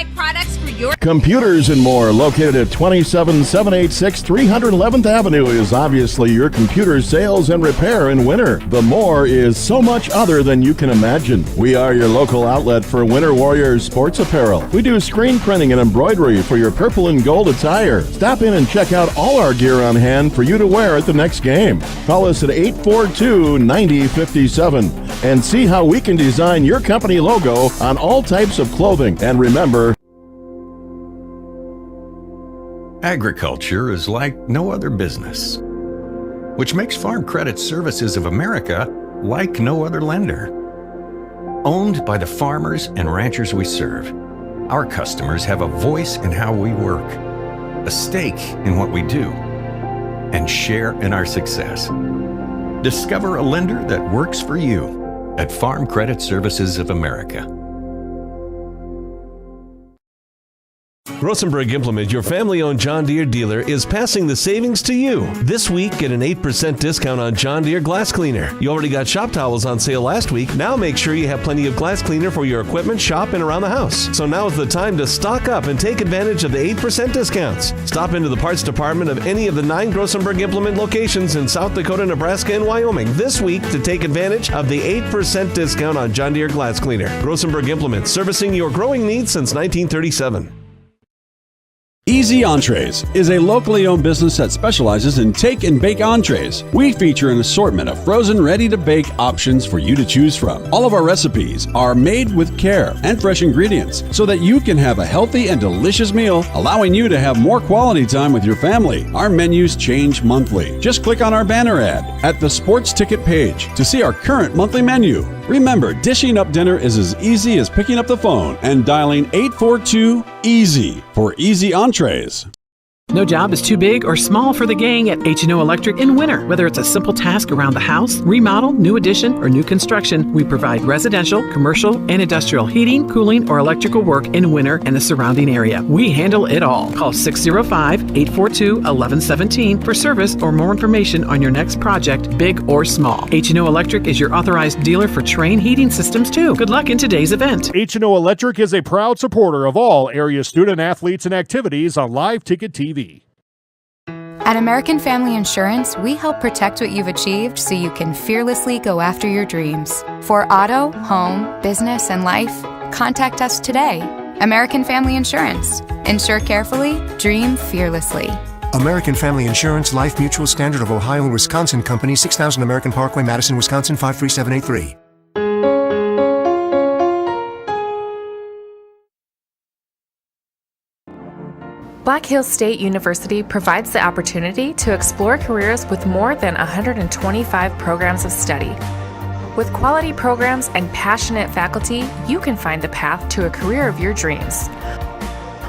buy products for your Computers and More, located at 27786 311th Avenue, is obviously your computer sales and repair in winter. The More is so much other than you can imagine. We are your local outlet for Winter Warriors sports apparel. We do screen printing and embroidery for your purple and gold attire. Stop in and check out all our gear on hand for you to wear at the next game. Call us at 842-9057 and see how we can design your company logo on all types of clothing. And remember, agriculture is like no other business, which makes Farm Credit Services of America like no other lender. Owned by the farmers and ranchers we serve, our customers have a voice in how we work, a stake in what we do, and share in our success. Discover a lender that works for you at Farm Credit Services of America. Rosenberg Implement, your family-owned John Deere dealer, is passing the savings to you. This week, get an 8% discount on John Deere glass cleaner. You already got shop towels on sale last week. Now make sure you have plenty of glass cleaner for your equipment, shop, and around the house. So now is the time to stock up and take advantage of the 8% discounts. Stop into the parts department of any of the 9 Rosenberg Implement locations in South Dakota, Nebraska, and Wyoming this week to take advantage of the 8% discount on John Deere glass cleaner. Rosenberg Implement, servicing your growing needs since 1937. Easy Entrees is a locally owned business that specializes in take and bake entrees. We feature an assortment of frozen, ready-to-bake options for you to choose from. All of our recipes are made with care and fresh ingredients so that you can have a healthy and delicious meal, allowing you to have more quality time with your family. Our menus change monthly. Just click on our banner ad at the sports ticket page to see our current monthly menu. Remember, dishing up dinner is as easy as picking up the phone and dialing 842-EASY for Easy Entrees. No job is too big or small for the gang at H&O Electric in winter. Whether it's a simple task around the house, remodel, new addition, or new construction, we provide residential, commercial, and industrial heating, cooling, or electrical work in winter and the surrounding area. We handle it all. Call 605-842-1117 for service or more information on your next project, big or small. H&O Electric is your authorized dealer for Train heating systems, too. Good luck in today's event. H&O Electric is a proud supporter of all area student athletes and activities on Live Ticket TV. At American Family Insurance, we help protect what you've achieved so you can fearlessly go after your dreams. For auto, home, business, and life, contact us today. American Family Insurance. Insure carefully, dream fearlessly. American Family Insurance, Life Mutual, Standard of Ohio and Wisconsin Company, 6000 American Parkway, Madison, Wisconsin, 53783. Black Hills State University provides the opportunity to explore careers with more than 125 programs of study. With quality programs and passionate faculty, you can find the path to a career of your dreams.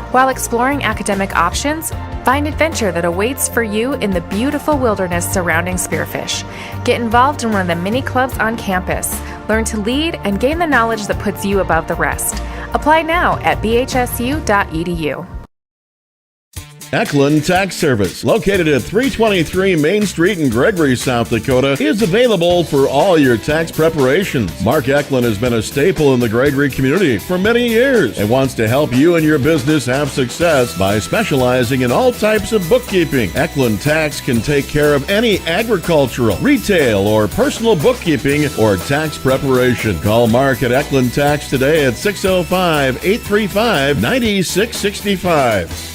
While exploring academic options, find adventure that awaits for you in the beautiful wilderness surrounding Spearfish. Get involved in one of the many clubs on campus. Learn to lead and gain the knowledge that puts you above the rest. Apply now at bhsu.edu. Eklund Tax Service, located at 323 Main Street in Gregory, South Dakota, is available for all your tax preparations. Mark Eklund has been a staple in the Gregory community for many years and wants to help you and your business have success by specializing in all types of bookkeeping. Eklund Tax can take care of any agricultural, retail, or personal bookkeeping or tax preparation. Call Mark at Eklund Tax today at 605-835-9665.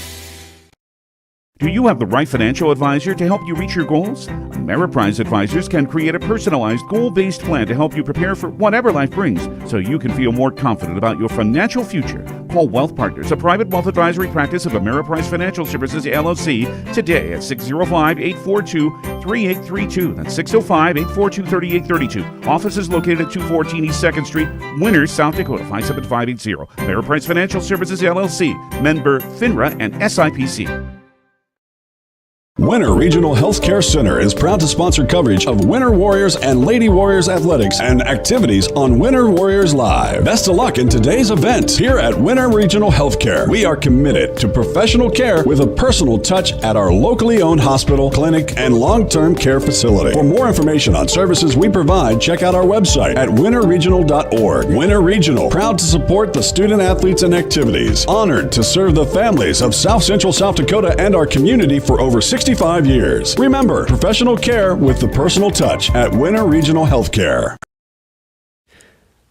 Do you have the right financial advisor to help you reach your goals? Ameriprise Advisors can create a personalized, goal-based plan to help you prepare for whatever life brings so you can feel more confident about your financial future. Call Wealth Partners, a private wealth advisory practice of Ameriprise Financial Services, LLC, today at 605-842-3832. That's 605-842-3832. Office is located at 214 East 2nd Street, Winters, South Dakota, 57580. Ameriprise Financial Services, LLC, member FINRA and SIPC. Winter Regional Healthcare Center is proud to sponsor coverage of Winter Warriors and Lady Warriors athletics and activities on Winter Warriors Live. Best of luck in today's event here at Winter Regional Healthcare. We are committed to professional care with a personal touch at our locally owned hospital, clinic, and long-term care facility. For more information on services we provide, check out our website at winterregional.org. Winter Regional, proud to support the student athletes and activities. Honored to serve the families of South Central South Dakota and our community for over 65 years. Remember, professional care with the personal touch at Winter Regional Healthcare.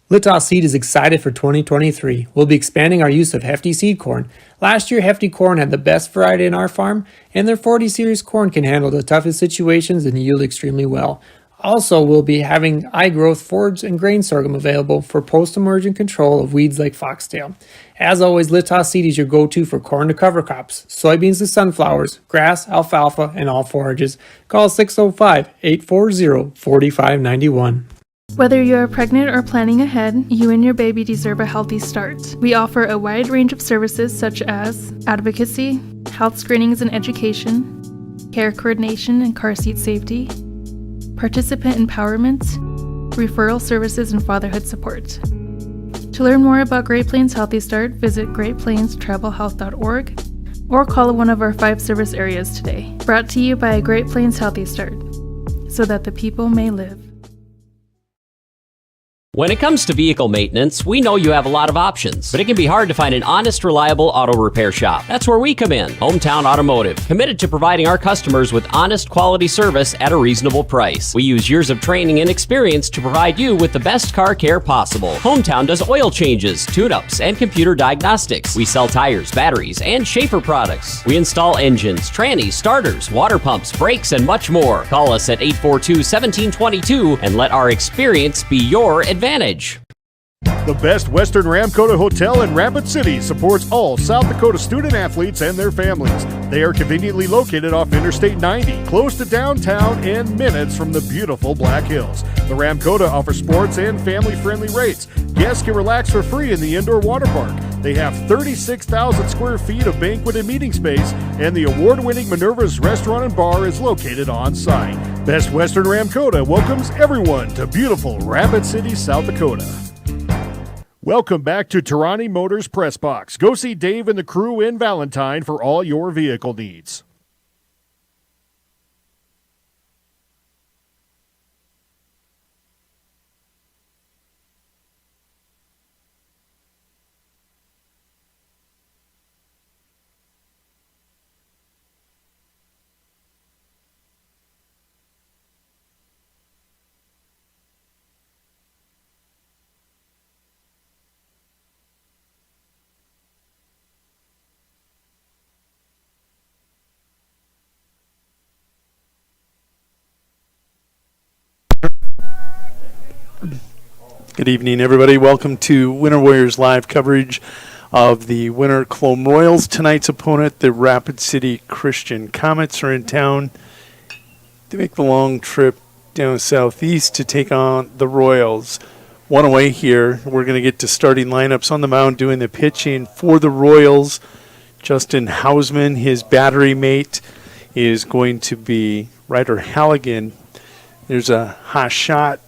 Litaus Seed is excited for 2023. We'll be expanding our use of Hefty seed corn. Last year, Hefty corn had the best variety in our farm, and their 40 series corn can handle the toughest situations and yield extremely well. Also, we'll be having high-growth forage and grain sorghum available for post-emergent control of weeds like foxtail. As always, Litaus Seed is your go-to for corn to cover crops, soybeans to sunflowers, grass, alfalfa, and all forages. Call 605-840-4591. Whether you are pregnant or planning ahead, you and your baby deserve a healthy start. We offer a wide range of services such as advocacy, health screenings and education, care coordination and car seat safety, participant empowerment, referral services, and fatherhood support. To learn more about Great Plains Healthy Start, visit greatplainstravelhealth.org or call one of our 5 service areas today. Brought to you by Great Plains Healthy Start, so that the people may live. When it comes to vehicle maintenance, we know you have a lot of options, but it can be hard to find an honest, reliable auto repair shop. That's where we come in, Hometown Automotive, committed to providing our customers with honest, quality service at a reasonable price. We use years of training and experience to provide you with the best car care possible. Hometown does oil changes, tune-ups, and computer diagnostics. We sell tires, batteries, and Schaefer products. We install engines, trannies, starters, water pumps, brakes, and much more. Call us at 842-1722 and let our experience be your advantage. The Best Western Ramkota Hotel in Rapid City supports all South Dakota student athletes and their families. They are conveniently located off Interstate 90, close to downtown and minutes from the beautiful Black Hills. The Ramkota offers sports and family-friendly rates. Guests can relax for free in the indoor water park. They have 36,000 square feet of banquet and meeting space, and the award-winning Minerva's Restaurant and Bar is located on site. Best Western Ramkota welcomes everyone to beautiful Rapid City, South Dakota. Welcome back to Tarani Motors Press Box. Go see Dave and the crew in Valentine for all your vehicle needs. Good evening, everybody. Welcome to Winter Warriors live coverage of the Winter Colome Royals. Tonight's opponent, the Rapid City Christian Comets, are in town to make the long trip down southeast to take on the Royals. One away here. We're going to get to starting lineups on the mound doing the pitching for the Royals. Justin Hausman, his battery mate, is going to be Ryder Halligan. There's a hot shot.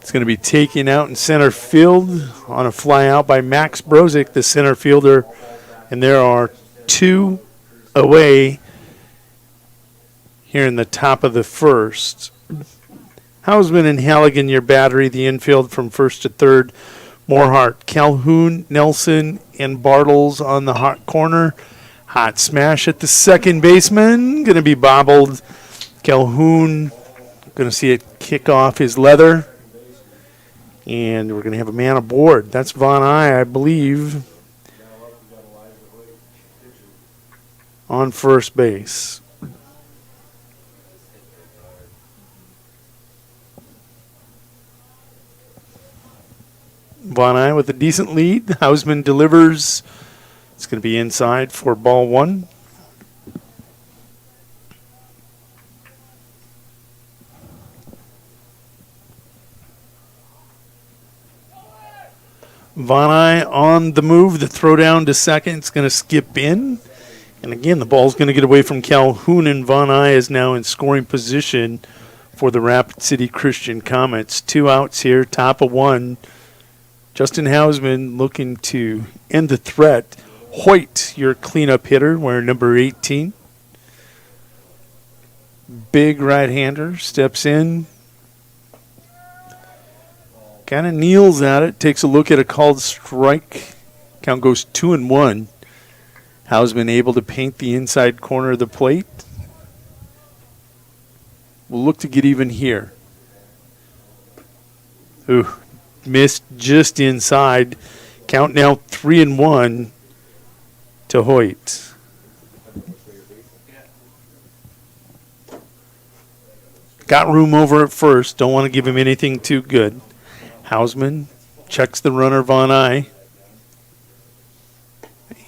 It's going to be taken out in center field on a fly out by Max Brozick, the center fielder. And there are 2 away here in the top of the first. Hausman and Halligan, your battery, the infield from first to third. Morehart, Calhoun, Nelson, and Bartles on the hot corner. Hot smash at the second baseman. Going to be bobbled. Calhoun, going to see it kick off his leather. And we're going to have a man aboard. That's Von I believe, on first base. Von I with a decent lead. Hausman delivers. It's going to be inside for ball 1. Von I on the move. The throw down to second. It's going to skip in. And again, the ball's going to get away from Calhoun, and Von Eye is now in scoring position for the Rapid City Christian Comets. 2 outs here, top of 1. Justin Hausman looking to end the threat. Hoyt, your cleanup hitter, wearing number 18. Big right-hander, steps in. Kind of kneels at it, takes a look at a called strike. Count goes 2-1. Hausman able to paint the inside corner of the plate. We'll look to get even here. Ooh, missed just inside. Count now 3-1 to Hoyt. Got room over at first. Don't want to give him anything too good. Hausman checks the runner Von Eye.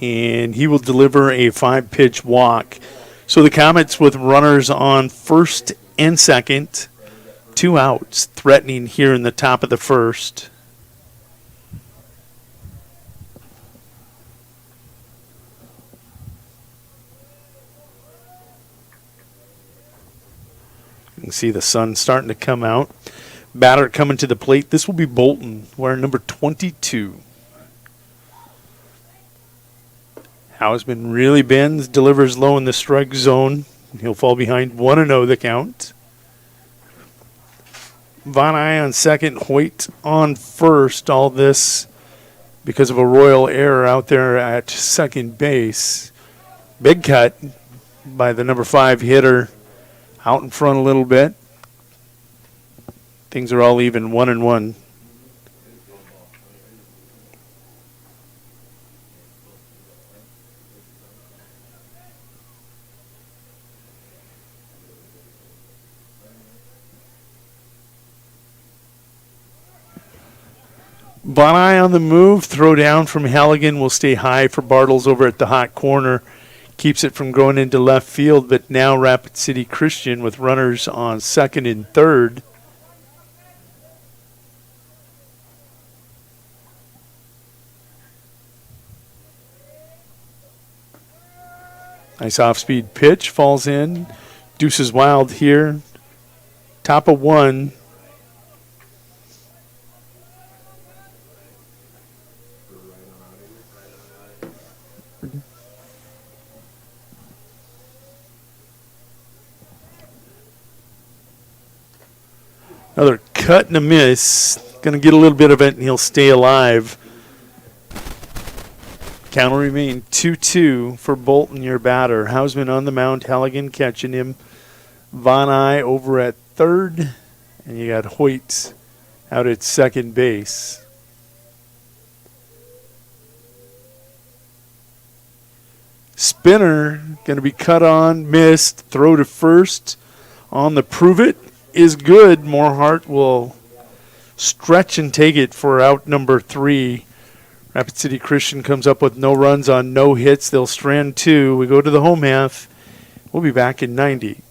And he will deliver a 5-pitch walk. So the Comets with runners on first and second. 2 outs, threatening here in the top of the first. You can see the sun starting to come out. Batter coming to the plate. This will be Bolton, wearing number 22. Hausman really bends, delivers low in the strike zone. He'll fall behind 1-0 the count. Von Eye on second, Hoyt on first. All this because of a Royal error out there at second base. Big cut by the number 5 hitter out in front a little bit. Things are all even, 1-1. Von Eye on the move. Throw down from Halligan will stay high for Bartles over at the hot corner. Keeps it from going into left field, but now Rapid City Christian with runners on second and third. Nice off-speed pitch. Falls in. Deuces wild here. Top of 1. Another cut and a miss. Going to get a little bit of it, and he'll stay alive. Count will remain 2-2 for Bolton, your batter. Hausman on the mound, Halligan catching him. Von Eye over at third, and you got Hoyt out at second base. Spinner going to be cut on, missed. Throw to first on the prove it is good. Morehart will stretch and take it for out number 3. Rapid City Christian comes up with no runs on no hits. They'll strand 2. We go to the home half. We'll be back in 90.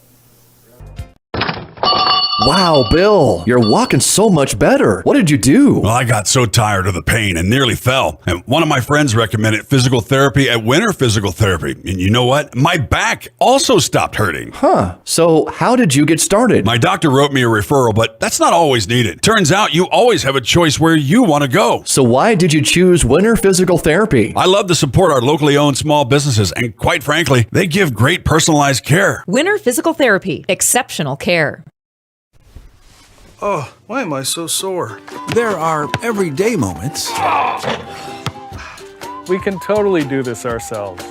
Wow, Bill, you're walking so much better. What did you do? Well, I got so tired of the pain and nearly fell. And one of my friends recommended physical therapy at Winter Physical Therapy. And you know what? My back also stopped hurting. Huh. So how did you get started? My doctor wrote me a referral, but that's not always needed. Turns out you always have a choice where you want to go. So why did you choose Winter Physical Therapy? I love to support our locally owned small businesses, and quite frankly, they give great personalized care. Winter Physical Therapy. Exceptional care. Oh, why am I so sore? There are everyday moments. We can totally do this ourselves.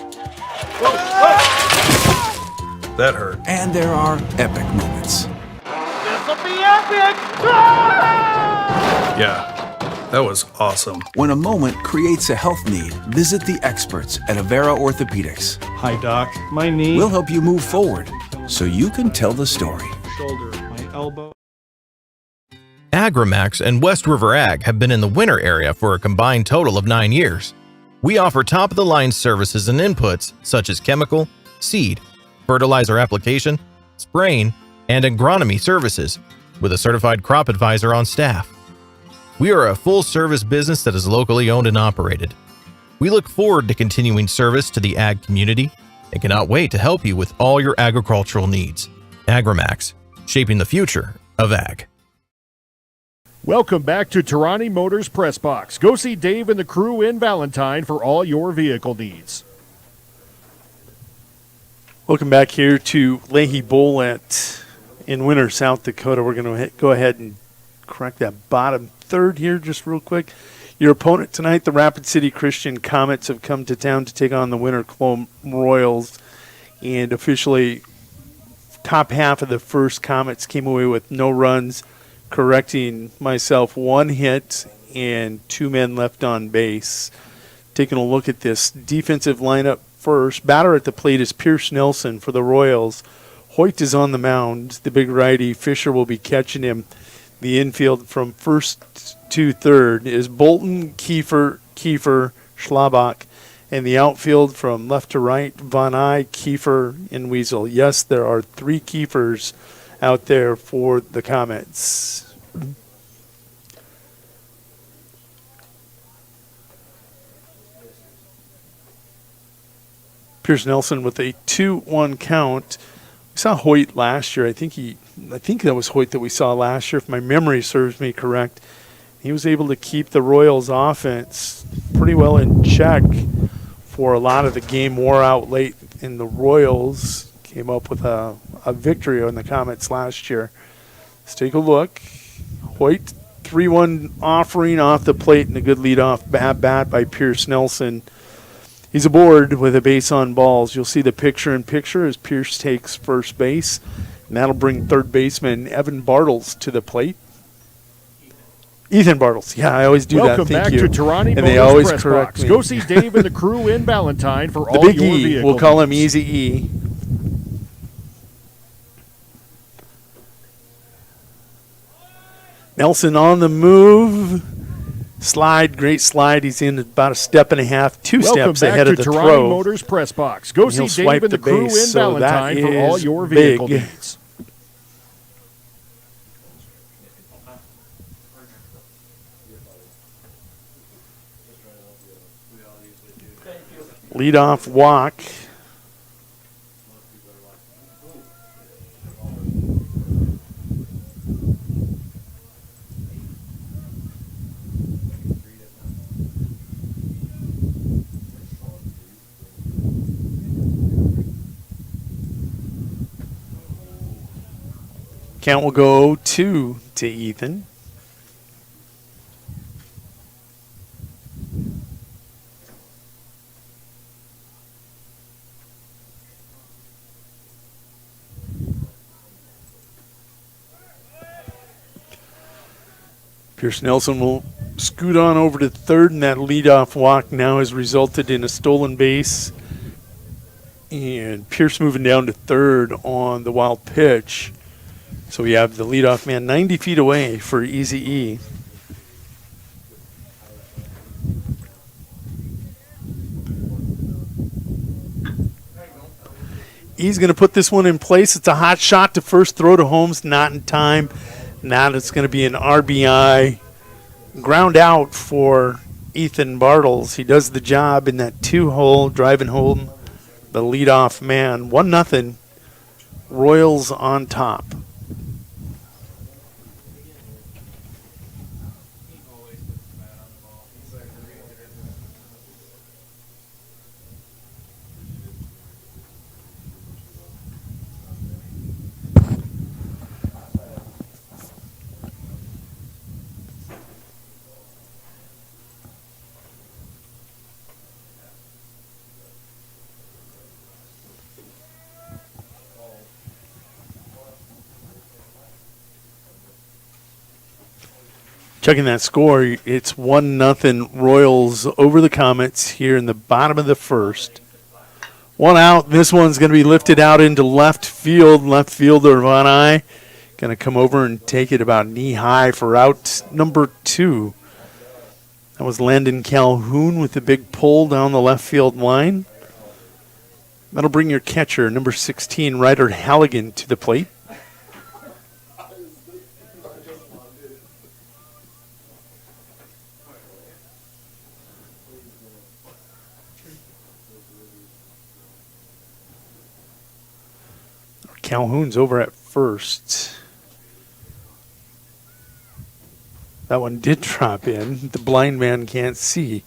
That hurt. And there are epic moments. This'll be epic! Yeah, that was awesome. When a moment creates a health need, visit the experts at Avera Orthopedics. Hi, Doc. My knee. We'll help you move forward so you can tell the story. Shoulder, my elbow. Agrimax and West River Ag have been in the winter area for a combined total of 9 years. We offer top-of-the-line services and inputs such as chemical, seed, fertilizer application, spraying, and agronomy services with a certified crop advisor on staff. We are a full-service business that is locally owned and operated. We look forward to continuing service to the ag community, and cannot wait to help you with all your agricultural needs. AgriMax, shaping the future of ag. Welcome back to Tarani Motors Press Box. Go see Dave and the crew in Valentine for all your vehicle needs. Welcome back here to Leahy Bowl in Winter, South Dakota. We're going to go ahead and correct that bottom third here just real quick. Your opponent tonight, the Rapid City Christian Comets, have come to town to take on the Winter Colome Royals. And officially, top half of the first, Comets came away with no runs, correcting myself, 1 hit and 2 men left on base. Taking a look at this defensive lineup first. Batter at the plate is Pierce Nelson for the Royals. Hoyt is on the mound, the big righty. Fisher will be catching him. The infield from first to third is Bolton, Kiefer, Schlabach. And the outfield from left to right, Von Eye, Kiefer, and Weasel. Yes, there are 3 Kiefers out there for the Comets. Pierce Nelson with a 2-1 count. We saw Hoyt last year. I think that was Hoyt that we saw last year, if my memory serves me correct. He was able to keep the Royals' offense pretty well in check for a lot of the game. Wore out late, and the Royals came up with a victory on the Comets last year. Let's take a look. Hoyt, 3-1 offering off the plate, and a good leadoff bat by Pierce Nelson. He's aboard with a base on balls. You'll see the picture-in-picture as Pierce takes first base, and that'll bring third baseman Evan Bartles to the plate. Ethan Bartles. Yeah, I always do Welcome that. Thank you. you. To Tarani and Motors they always Press correct Box. me. Go see Dave and the crew in Valentine for the all big your E. vehicle We'll call him needs. Easy E. Nelson on the move. Slide, great slide. He's in about a step and a half, 2 steps ahead of the Welcome back to throw. Tarani Motors Press Box. Go And he'll see swipe Dave and the the crew base, in so Valentine that for all is your vehicle big. needs. Leadoff walk. Count will go 2 to Ethan. Pierce Nelson will scoot on over to third, and that leadoff walk now has resulted in a stolen base. And Pierce moving down to third on the wild pitch. So we have the leadoff man 90 feet away for Easy E. He's going to put this one in place. It's a hot shot to first, throw to Holmes, not in time. Now it's going to be an RBI ground out for Ethan Bartles. He does the job in that 2-hole, driving home the leadoff man. 1-0, Royals on top. Checking that score, it's 1-0 Royals over the Comets here in the bottom of the first. 1 out. This one's going to be lifted out into left field. Left fielder Von Eye going to come over and take it about knee high for out number 2. That was Landon Calhoun with the big pull down the left field line. That'll bring your catcher, number 16, Ryder Halligan, to the plate. Calhoun's over at first. That one did drop in. The blind man can't see.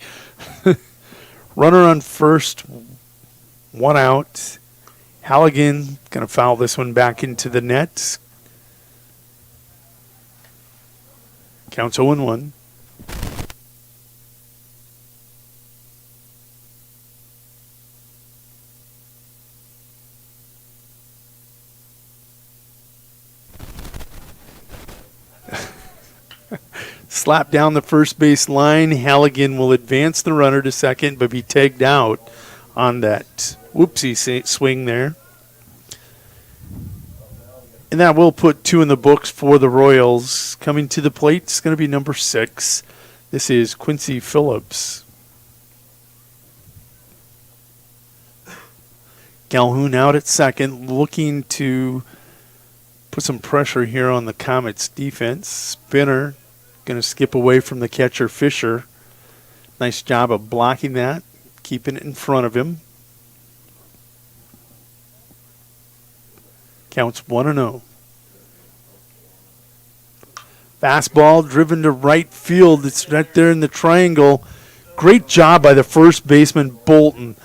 Runner on first, one out. Halligan going to foul this one back into the net. Counts 0-1. Slap down the first base line. Halligan will advance the runner to second, but be tagged out on that whoopsie swing there. And that will put 2 in the books for the Royals. Coming to the plate is going to be number 6. This is Quincy Phillips. Calhoun out at second, looking to put some pressure here on the Comets defense. Spinner going to skip away from the catcher, Fisher. Nice job of blocking that, keeping it in front of him. Counts 1-0. Fastball driven to right field. It's right there in the triangle. Great job by the first baseman, Bolton.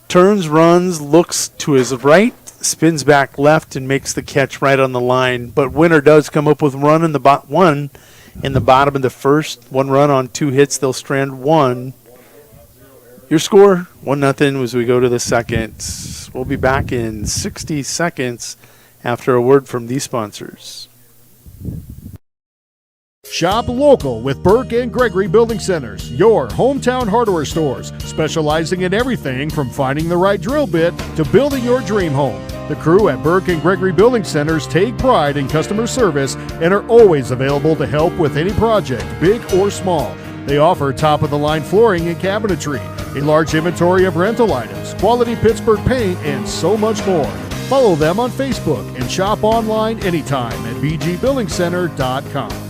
Turns, runs, looks to his right, spins back left, and makes the catch right on the line. But Winter does come up with one in the bottom of the first. 1 run on 2 hits. They'll strand 1. Your score, 1-0 as we go to the second. We'll be back in 60 seconds after a word from these sponsors. Shop local with Burke and Gregory Building Centers, your hometown hardware stores, specializing in everything from finding the right drill bit to building your dream home. The crew at Burke and Gregory Building Centers take pride in customer service and are always available to help with any project, big or small. They offer top-of-the-line flooring and cabinetry, a large inventory of rental items, quality Pittsburgh paint, and so much more. Follow them on Facebook and shop online anytime at bgbuildingcenter.com.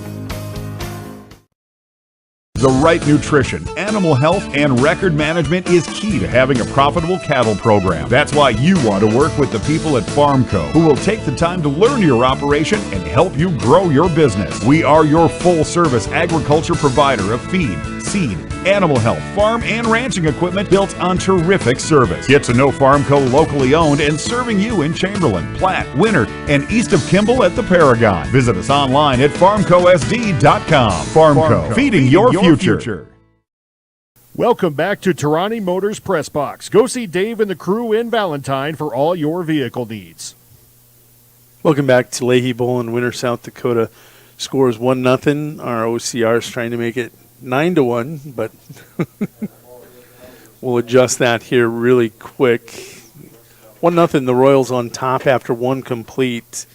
The right nutrition, animal health, and record management is key to having a profitable cattle program. That's why you want to work with the people at Farmco, who will take the time to learn your operation and help you grow your business. We are your full-service agriculture provider of feed, seed, animal health, farm, and ranching equipment built on terrific service. Get to know Farmco locally owned and serving you in Chamberlain, Platte, Winter, and east of Kimball at the Paragon. Visit us online at farmcosd.com. Farmco, feeding your future. Welcome back to Tarani Motors Press Box. Go see Dave and the crew in Valentine for all your vehicle needs. Welcome back to Leahy Bowl in Winter, South Dakota. Score is 1-0. Our OCR is trying to make it 9-1, but we'll adjust that here really quick. 1-0, the Royals on top after 1 complete.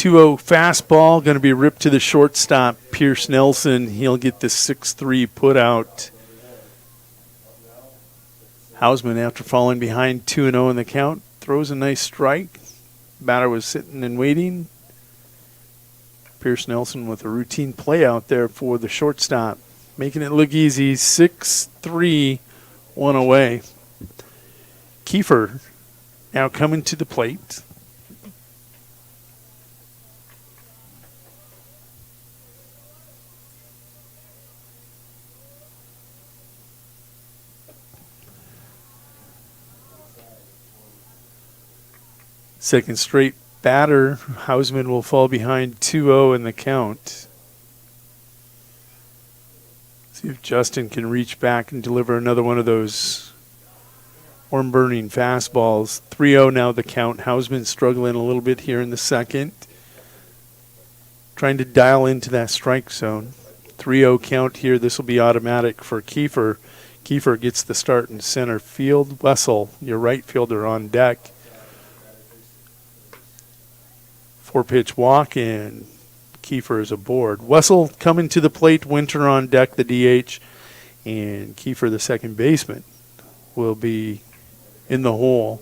Fastball going to be ripped to the shortstop, Pierce Nelson. He'll get the 6-3 put out. Hausman, after falling behind 2-0 in the count, throws a nice strike. Batter was sitting and waiting. Pierce Nelson with a routine play out there for the shortstop, making it look easy. 6-3, 1 away. Kiefer now coming to the plate. Second straight batter, Hausman will fall behind 2-0 in the count. See if Justin can reach back and deliver another one of those worm-burning fastballs. 3-0 now the count. Hausman struggling a little bit here in the second. Trying to dial into that strike zone. 3-0 count here. This will be automatic for Kiefer. Kiefer gets the start in center field. Wessel, your right fielder, on deck. 4-pitch walk, and Kiefer is aboard. Wessel coming to the plate, Winter on deck, the DH, and Kiefer, the second baseman, will be in the hole.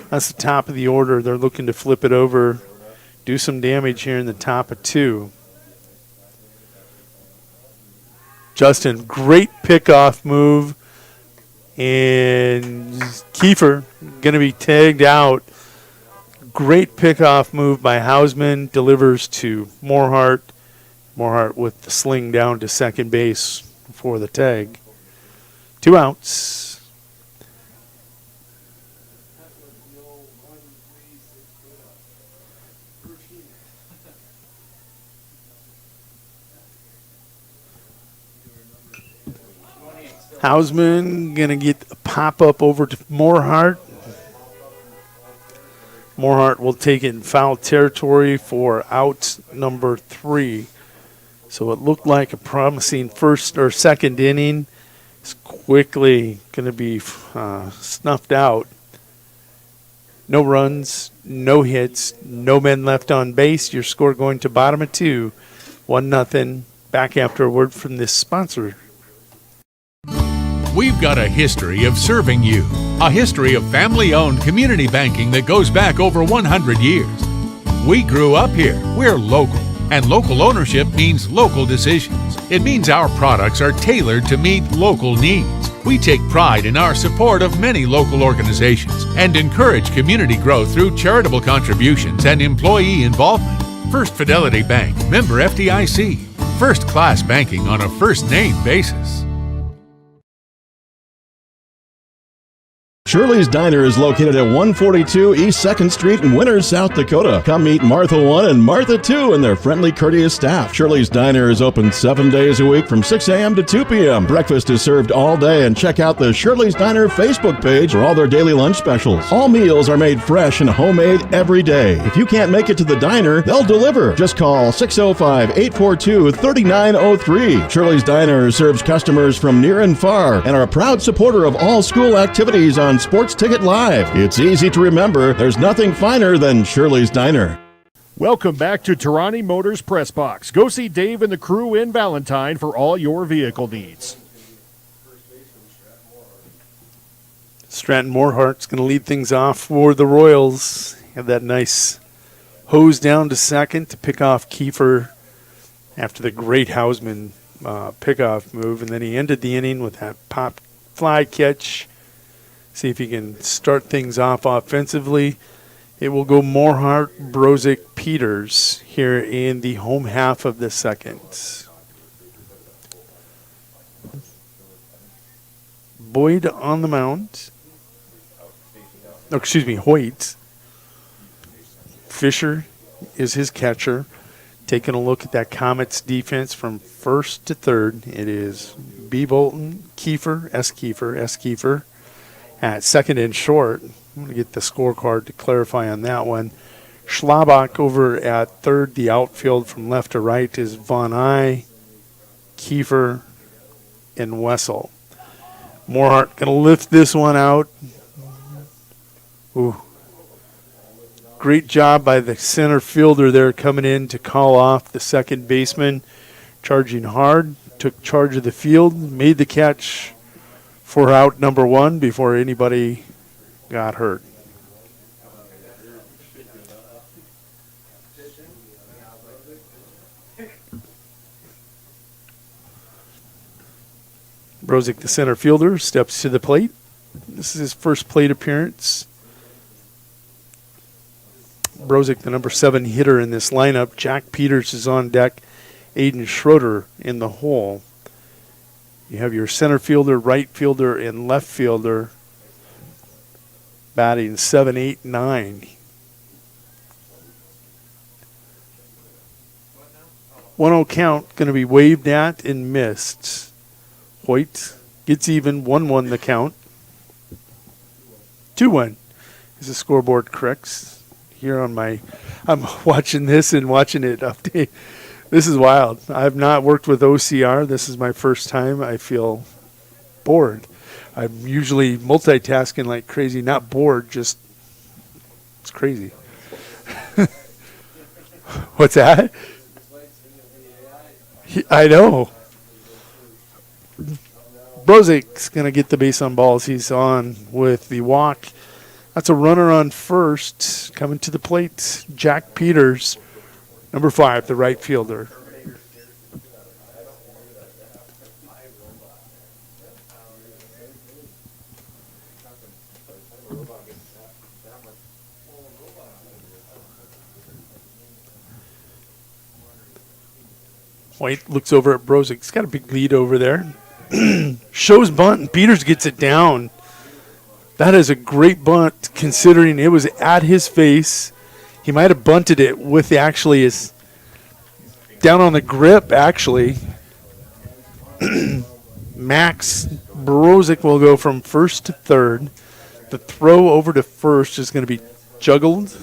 That's the top of the order. They're looking to flip it over, do some damage here in the top of 2. Justin, great pickoff move, and Kiefer going to be tagged out. Great pickoff move by Hausman, delivers to Morehart. Morehart with the sling down to second base for the tag. 2 outs. Hausman going to get a pop-up over to Morehart. Morehart will take it in foul territory for out number 3. So it looked like a promising first or second inning. It's quickly going to be snuffed out. No runs, no hits, no men left on base. Your score going to bottom of 2, 1-0. Back after a word from this sponsor. We've got a history of serving you, a history of family-owned community banking that goes back over 100 years. We grew up here. We're local, and local ownership means local decisions. It means our products are tailored to meet local needs. We take pride in our support of many local organizations and encourage community growth through charitable contributions and employee involvement. First Fidelity Bank, member FDIC. First-class banking on a first-name basis. Shirley's Diner is located at 142 East 2nd Street in Winters, South Dakota. Come meet Martha 1 and Martha 2 and their friendly, courteous staff. Shirley's Diner is open 7 days a week from 6 a.m. to 2 p.m. Breakfast is served all day, and check out the Shirley's Diner Facebook page for all their daily lunch specials. All meals are made fresh and homemade every day. If you can't make it to the diner, they'll deliver. Just call 605-842-3903. Shirley's Diner serves customers from near and far and are a proud supporter of all school activities on Sports Ticket Live. It's easy to remember. There's nothing finer than Shirley's Diner. Welcome back to Tarani Motors Press Box. Go see Dave and the crew in Valentine for all your vehicle needs. Stratton Morehart's going to lead things off for the Royals. Have that nice hose down to second to pick off Kiefer after the great Hausman pickoff move. And then he ended the inning with that pop fly catch. See if he can start things off offensively. It will go Morehart, Brozick, Peters here in the home half of the second. Boyd on the mound. Oh, excuse me, Hoyt. Fisher is his catcher. Taking a look at that Comets defense from first to third. It is B. Bolton, Kiefer, S. Kiefer. At second and short, I'm going to get the scorecard to clarify on that one. Schlabach over at third. The outfield from left to right is Von Eye, Kiefer, and Wessel. Morehart going to lift this one out. Ooh. Great job by the center fielder there coming in to call off the second baseman. Charging hard, took charge of the field, made the catch for out number 1 before anybody got hurt. Brozick, the center fielder, steps to the plate. This is his first plate appearance. Brozick, the number 7 hitter in this lineup. Jack Peters is on deck. Aiden Schroeder in the hole. You have your center fielder, right fielder, and left fielder batting 7, 8, 9. 1-0 count going to be waved at and missed. Hoyt gets even, 1-1 the count. 2-1 is the scoreboard corrects. Here on I'm watching this and watching it update. This is wild. I've not worked with OCR. This is my first time. I feel bored. I'm usually multitasking like crazy, not bored, just it's crazy. What's that? I know. Brozik's going to get the base on balls. He's on with the walk. That's a runner on first. Coming to the plate, Jack Peters, number 5, the right fielder. White looks over at Brozik. He's got a big lead over there. Shows bunt, and Peters gets it down. That is a great bunt, considering it was at his face. He might have bunted it with his down on the grip, actually. Max Brozik will go from first to third. The throw over to first is going to be juggled.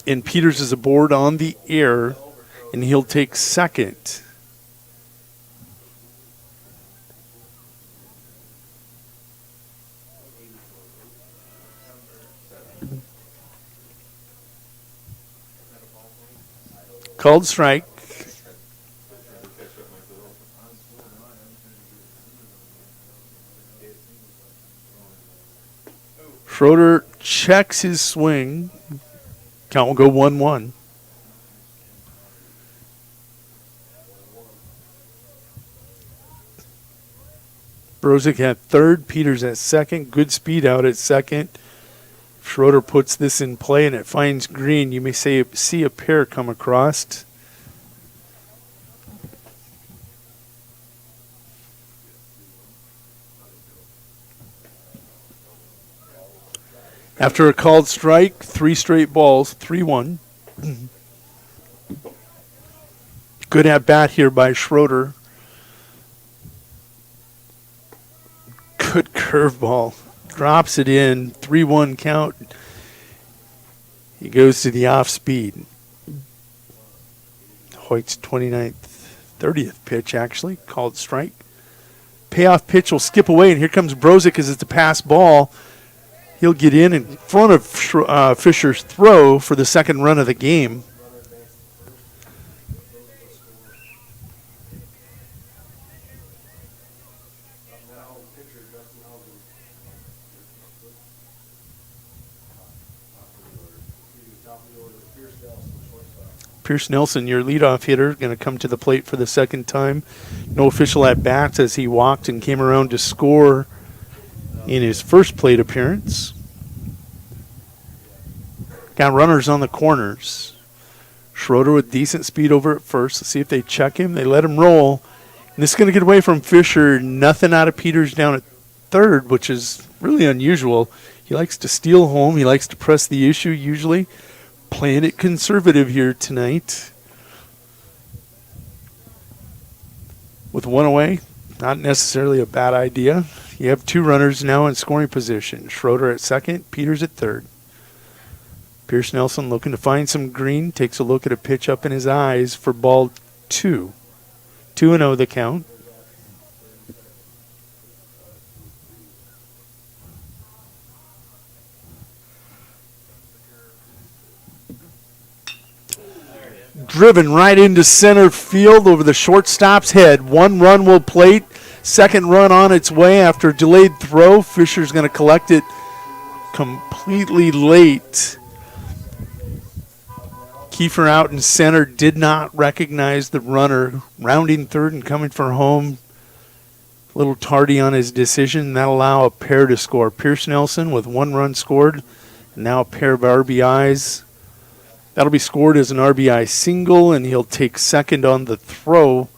And Peters is aboard on the air, and he'll take second. Called strike. Schroeder checks his swing. Count will go 1-1. Brozik at third, Peters at second. Good speed out at second. If Schroeder puts this in play and it finds green, you may see a pair come across. After a called strike, 3 straight balls, 3-1. Good at bat here by Schroeder. Good curveball. Drops it in, 3-1 count. He goes to the off speed. Hoyt's 29th, 30th pitch, actually, called strike. Payoff pitch will skip away, and here comes Brozik as it's a pass ball. He'll get in front of Fisher's throw for the second run of the game. Pierce Nelson, your leadoff hitter, going to come to the plate for the second time. No official at bats as he walked and came around to score in his first plate appearance. Got runners on the corners. Schroeder with decent speed over at first. Let's see if they check him. They let him roll. And this is going to get away from Fisher. Nothing out of Peters down at third, which is really unusual. He likes to steal home. He likes to press the issue usually. Playing it conservative here tonight. With one away, not necessarily a bad idea. You have 2 runners now in scoring position. Schroeder at second, Peters at third. Pierce Nelson looking to find some green. Takes a look at a pitch up in his eyes for ball 2. 2-0 the count. Driven right into center field over the shortstop's head. 1 run will plate. Second run on its way after a delayed throw. Fisher's going to collect it completely late. Kiefer out in center did not recognize the runner. Rounding third and coming for home. A little tardy on his decision. That'll allow a pair to score. Pierce Nelson with 1 run scored. And now a pair of RBIs. That'll be scored as an RBI single, and he'll take second on the throw.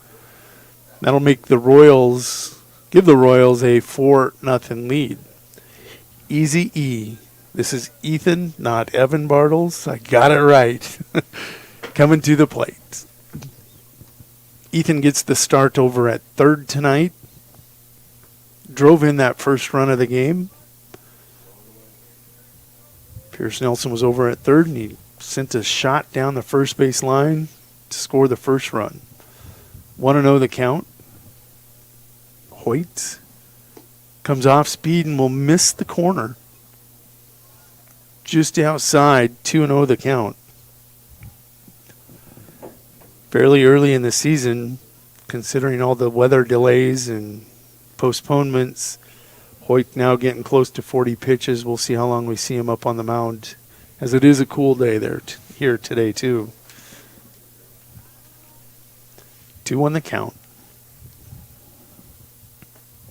That'll make the Royals, give the Royals a 4-0 lead. Easy E. This is Ethan, not Evan Bartles. I got it right. Coming to the plate. Ethan gets the start over at third tonight. Drove in that first run of the game. Pierce Nelson was over at third, and he sent a shot down the first base line to score the first run. 1-0 the count. Hoyt comes off speed and will miss the corner. Just outside, 2-0 the count. Fairly early in the season, considering all the weather delays and postponements. Hoyt now getting close to 40 pitches. We'll see how long we see him up on the mound, as it is a cool day there here today too. 2-1 the count.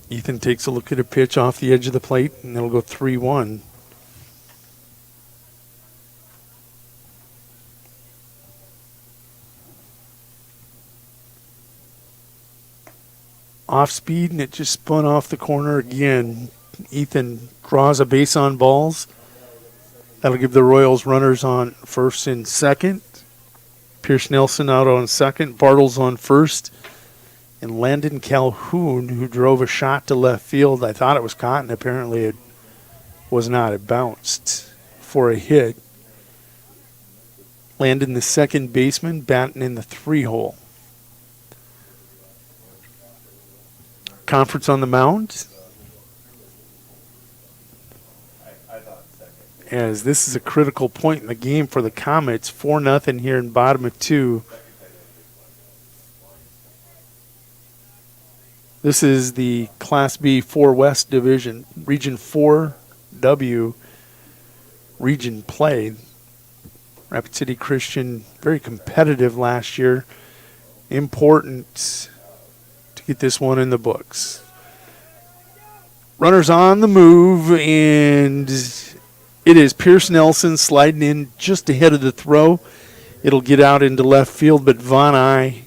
Ethan takes a look at a pitch off the edge of the plate, and it'll go 3-1. Off speed, and it just spun off the corner again. Ethan draws a base on balls. That'll give the Royals runners on first and second. Pierce Nelson out on second. Bartles on first. And Landon Calhoun, who drove a shot to left field. I thought it was caught, and apparently it was not. It bounced for a hit. Landon, the second baseman, batting in the 3-hole. Conference on the mound. As this is a critical point in the game for the Comets. 4-0 here in bottom of 2. This is the Class B 4 West Division, Region 4W region play. Rapid City Christian, very competitive last year. Important to get this one in the books. Runners on the move, and it is Pierce Nelson sliding in just ahead of the throw. It'll get out into left field, but Von Eye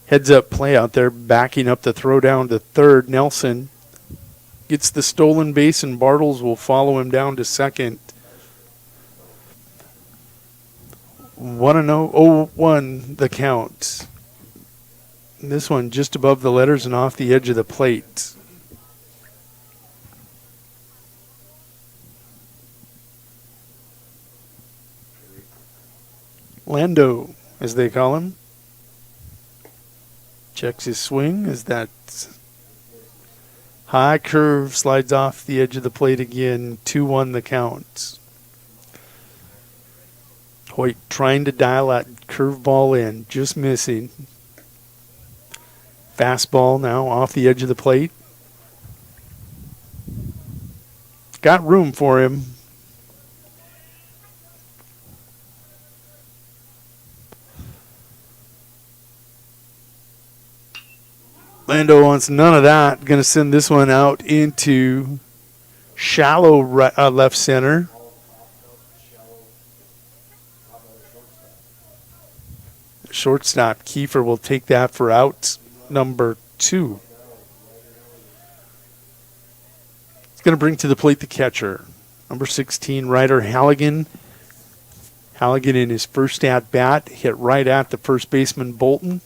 heads up play out there, backing up the throw down to third. Nelson gets the stolen base, and Bartles will follow him down to second. 1-0 the count. This one just above the letters and off the edge of the plate. Lando, as they call him, checks his swing as that high curve slides off the edge of the plate again. 2-1 the count. Hoyt trying to dial that curveball in, just missing. Fastball now off the edge of the plate. Got room for him. Lando wants none of that. Going to send this one out into shallow left center. Shortstop Kiefer will take that for out number 2. It's going to bring to the plate the catcher, number 16, Ryder Halligan. Halligan in his first at bat hit right at the first baseman Bolton.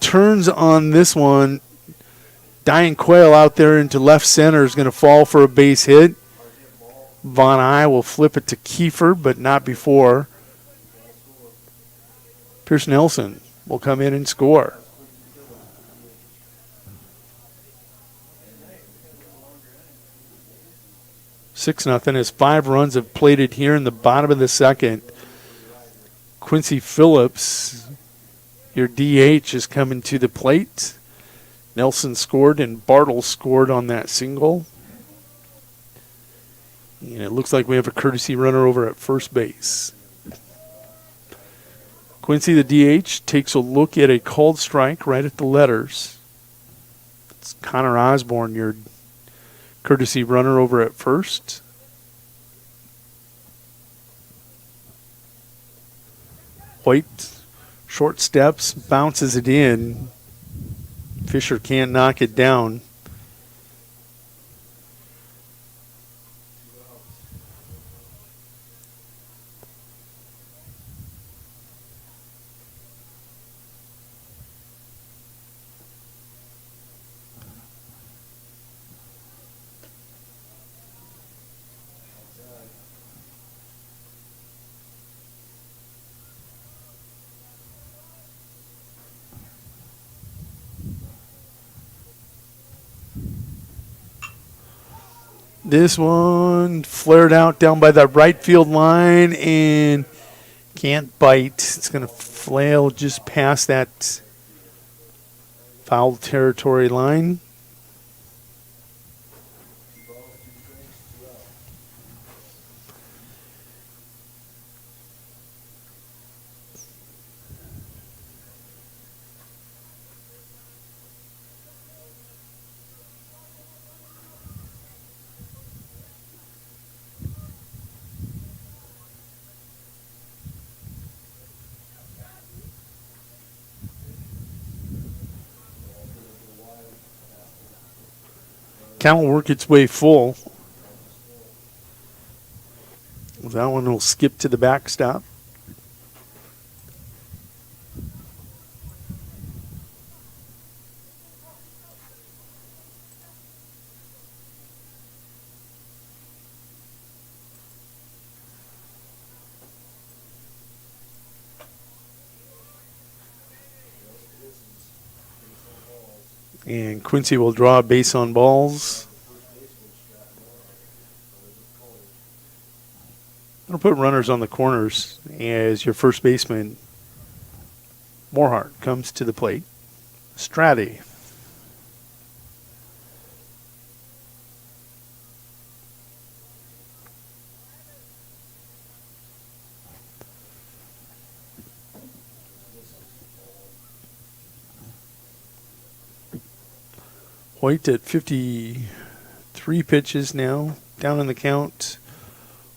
Turns on this one. Diane Quayle out there into left center is going to fall for a base hit. Von Eye will flip it to Kiefer, but not before. Pierce Nelson will come in and score. Six nothing as 5 runs have plated here in the bottom of the second. Quincy Phillips, your DH, is coming to the plate. Nelson scored and Bartles scored on that single. And it looks like we have a courtesy runner over at first base. Quincy, the DH, takes a look at a called strike right at the letters. It's Connor Osborne, your courtesy runner over at first. White, short steps, bounces it in. Fisher can't knock it down. This one flared out down by the right field line and can't bite. It's going to flail just past that foul territory line. Count will work its way full. That one will skip to the backstop. And Quincy will draw a base on balls. I'll put runners on the corners as your first baseman, Morehart, comes to the plate. Strati. White at 53 pitches now, down in the count,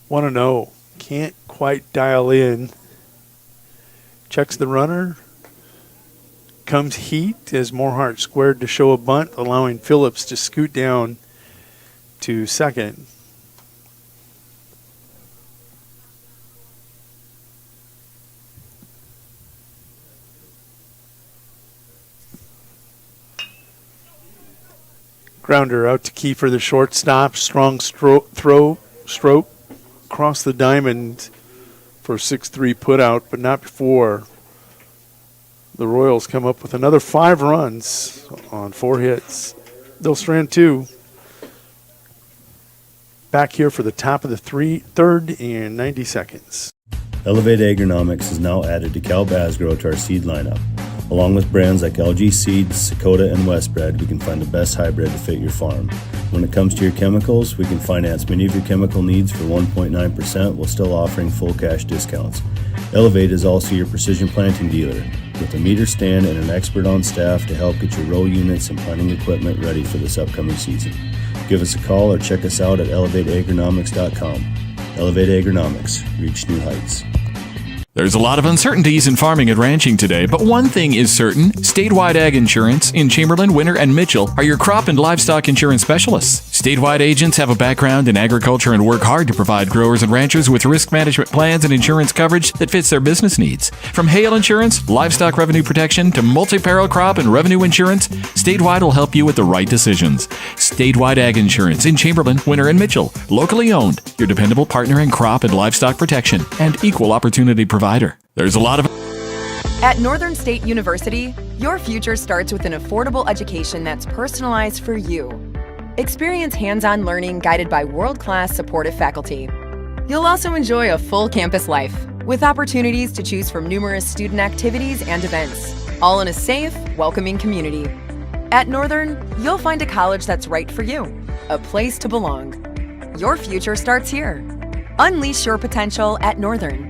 1-0. Can't quite dial in. Checks the runner. Comes heat as Morehart squared to show a bunt, allowing Phillips to scoot down to second. Grounder out to Kiefer, the shortstop. Strong stroke across the diamond for a 6-3 putout, but not before the Royals come up with another 5 runs on 4 hits. They'll strand 2. Back here for the top of the third and 90 seconds. Elevate Agronomics is now added to Cal Basgrow to our seed lineup. Along with brands like LG Seeds, Dakota, and Westbred, we can find the best hybrid to fit your farm. When it comes to your chemicals, we can finance many of your chemical needs for 1.9% while still offering full cash discounts. Elevate is also your precision planting dealer, with a meter stand and an expert on staff to help get your row units and planting equipment ready for this upcoming season. Give us a call or check us out at elevateagronomics.com. Elevate Agronomics. Reach new heights. There's a lot of uncertainties in farming and ranching today, but one thing is certain. Statewide Ag Insurance in Chamberlain, Winter, and Mitchell are your crop and livestock insurance specialists. Statewide agents have a background in agriculture and work hard to provide growers and ranchers with risk management plans and insurance coverage that fits their business needs. From hail insurance, livestock revenue protection, to multi-peril crop and revenue insurance, Statewide will help you with the right decisions. Statewide Ag Insurance in Chamberlain, Winter, and Mitchell. Locally owned, your dependable partner in crop and livestock protection and equal opportunity provider. There's a lot of... At Northern State University, your future starts with an affordable education that's personalized for you. Experience hands-on learning guided by world-class supportive faculty. You'll also enjoy a full campus life with opportunities to choose from numerous student activities and events, all in a safe, welcoming community. At Northern, you'll find a college that's right for you, a place to belong. Your future starts here. Unleash your potential at Northern.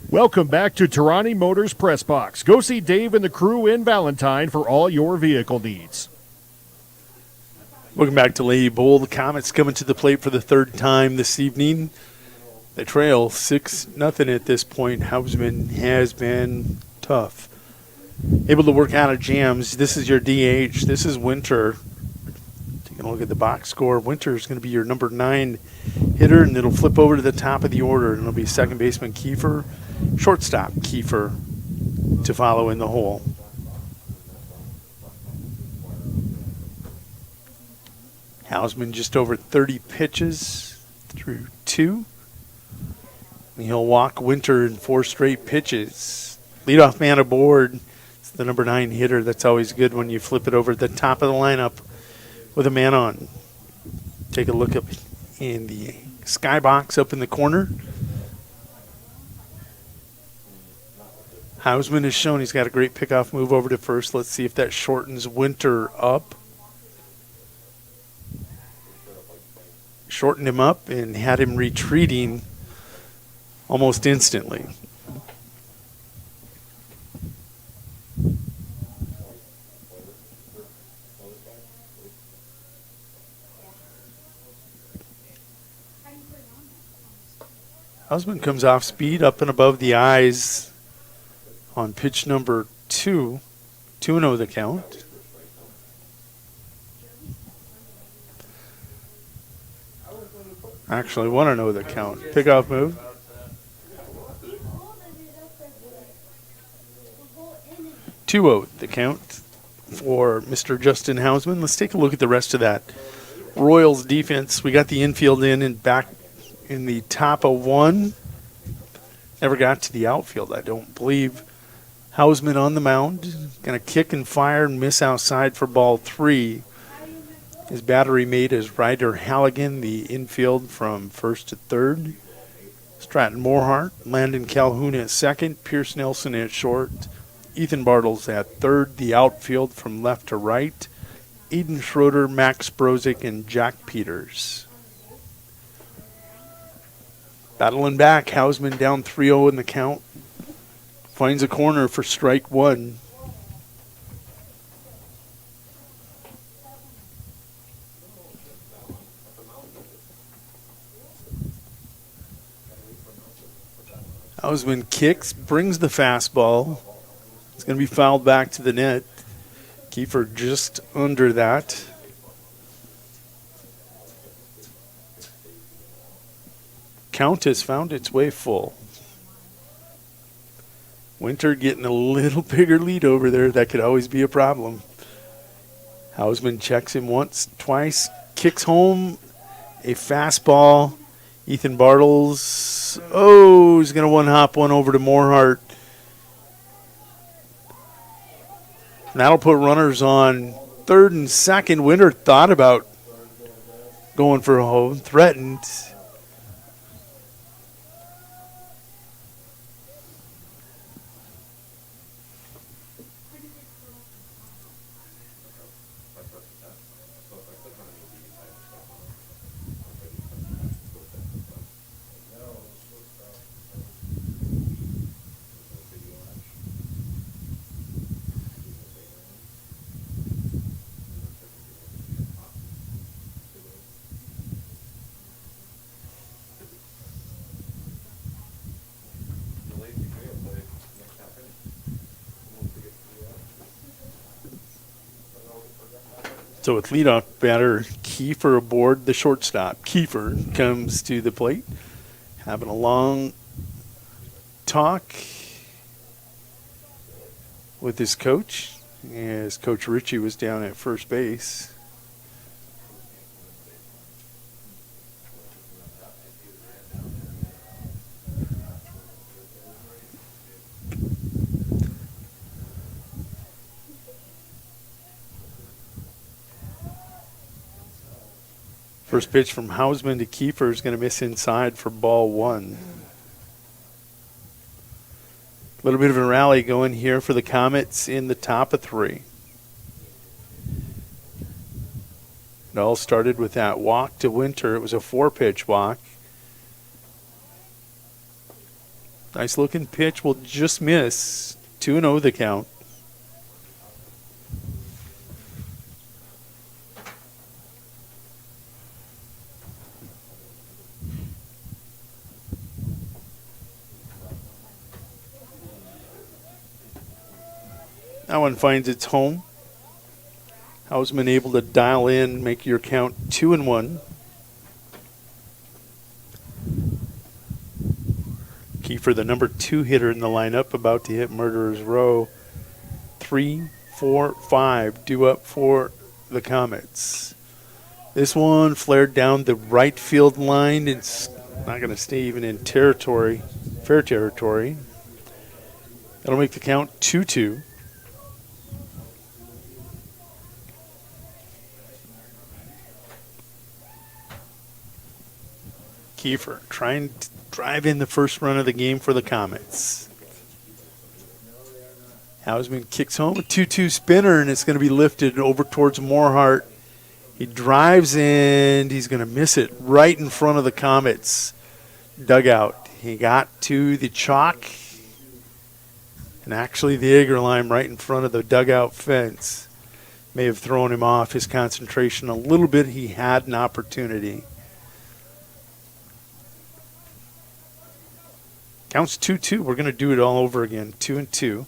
Welcome back to Tarani Motors Press Box. Go see Dave and the crew in Valentine for all your vehicle needs. Welcome back to Lady Bowl. The Comets coming to the plate for the third time this evening. They trail 6-0 at this point. Hausman has been tough. Able to work out of jams. This is your DH. This is Winter. Taking a look at the box score. Winter is going to be your number 9 hitter, and it'll flip over to the top of the order, and it'll be second baseman Kiefer, shortstop Kiefer to follow in the hole. Hausman just over 30 pitches through 2. And he'll walk Winter in 4 straight pitches. Leadoff man aboard. It's the number 9 hitter. That's always good when you flip it over to the top of the lineup with a man on. take a look up in the skybox up in the corner. Hausman has shown he's got a great pickoff move over to first. Let's see if that shortens Winter up. Shortened him up and had him retreating almost instantly. Hausman comes off speed up and above the eyes on pitch number 2. 2-0 the count. Actually, 1-0 the count. Pickoff move. Two-0 the count for Mr. Justin Hausman. Let's take a look at the rest of that Royals defense. We got the infield in and back in the top of 1. Never got to the outfield, I don't believe. Hausman on the mound. Going to kick and fire and miss outside for ball 3. His battery mate is Ryder Halligan, the infield from first to third. Stratton Morehart, Landon Calhoun at second, Pierce Nelson at short, Ethan Bartles at third, the outfield from left to right, Eden Schroeder, Max Brozick, and Jack Peters. Battling back, Hausman down 3-0 in the count. Finds a corner for strike 1. Hausman kicks, brings the fastball. It's going to be fouled back to the net. Kiefer just under that. Count has found its way full. Winter getting a little bigger lead over there. That could always be a problem. Hausman checks him once, twice, kicks home a fastball. Ethan Bartles, he's going to one-hop one over to Morehart. And that'll put runners on third and second. Winter thought about going for home, threatened. So with leadoff batter Kiefer aboard the shortstop. Kiefer comes to the plate, having a long talk with his coach, as Coach Ritchie was down at first base. First pitch from Hausman to Kiefer is going to miss inside for ball 1. A little bit of a rally going here for the Comets in the top of 3. It all started with that walk to Winter. It was a 4-pitch walk. Nice looking pitch will just miss. 2-0 the count. That one finds its home. Hausman able to dial in, make your count 2-1. Kiefer, the number 2 hitter in the lineup, about to hit Murderer's Row. 3, 4, 5 due up for the Comets. This one flared down the right field line. It's not going to stay even in fair territory. That'll make the count 2-2. Kiefer trying to drive in the first run of the game for the Comets. Hausman kicks home a 2-2 spinner, and it's going to be lifted over towards Morehart. He drives in. He's going to miss it right in front of the Comets dugout. He got to the chalk and actually the Egger line right in front of the dugout fence. May have thrown him off his concentration a little bit. He had an opportunity. Counts 2-2. We're going to do it all over again. 2-2.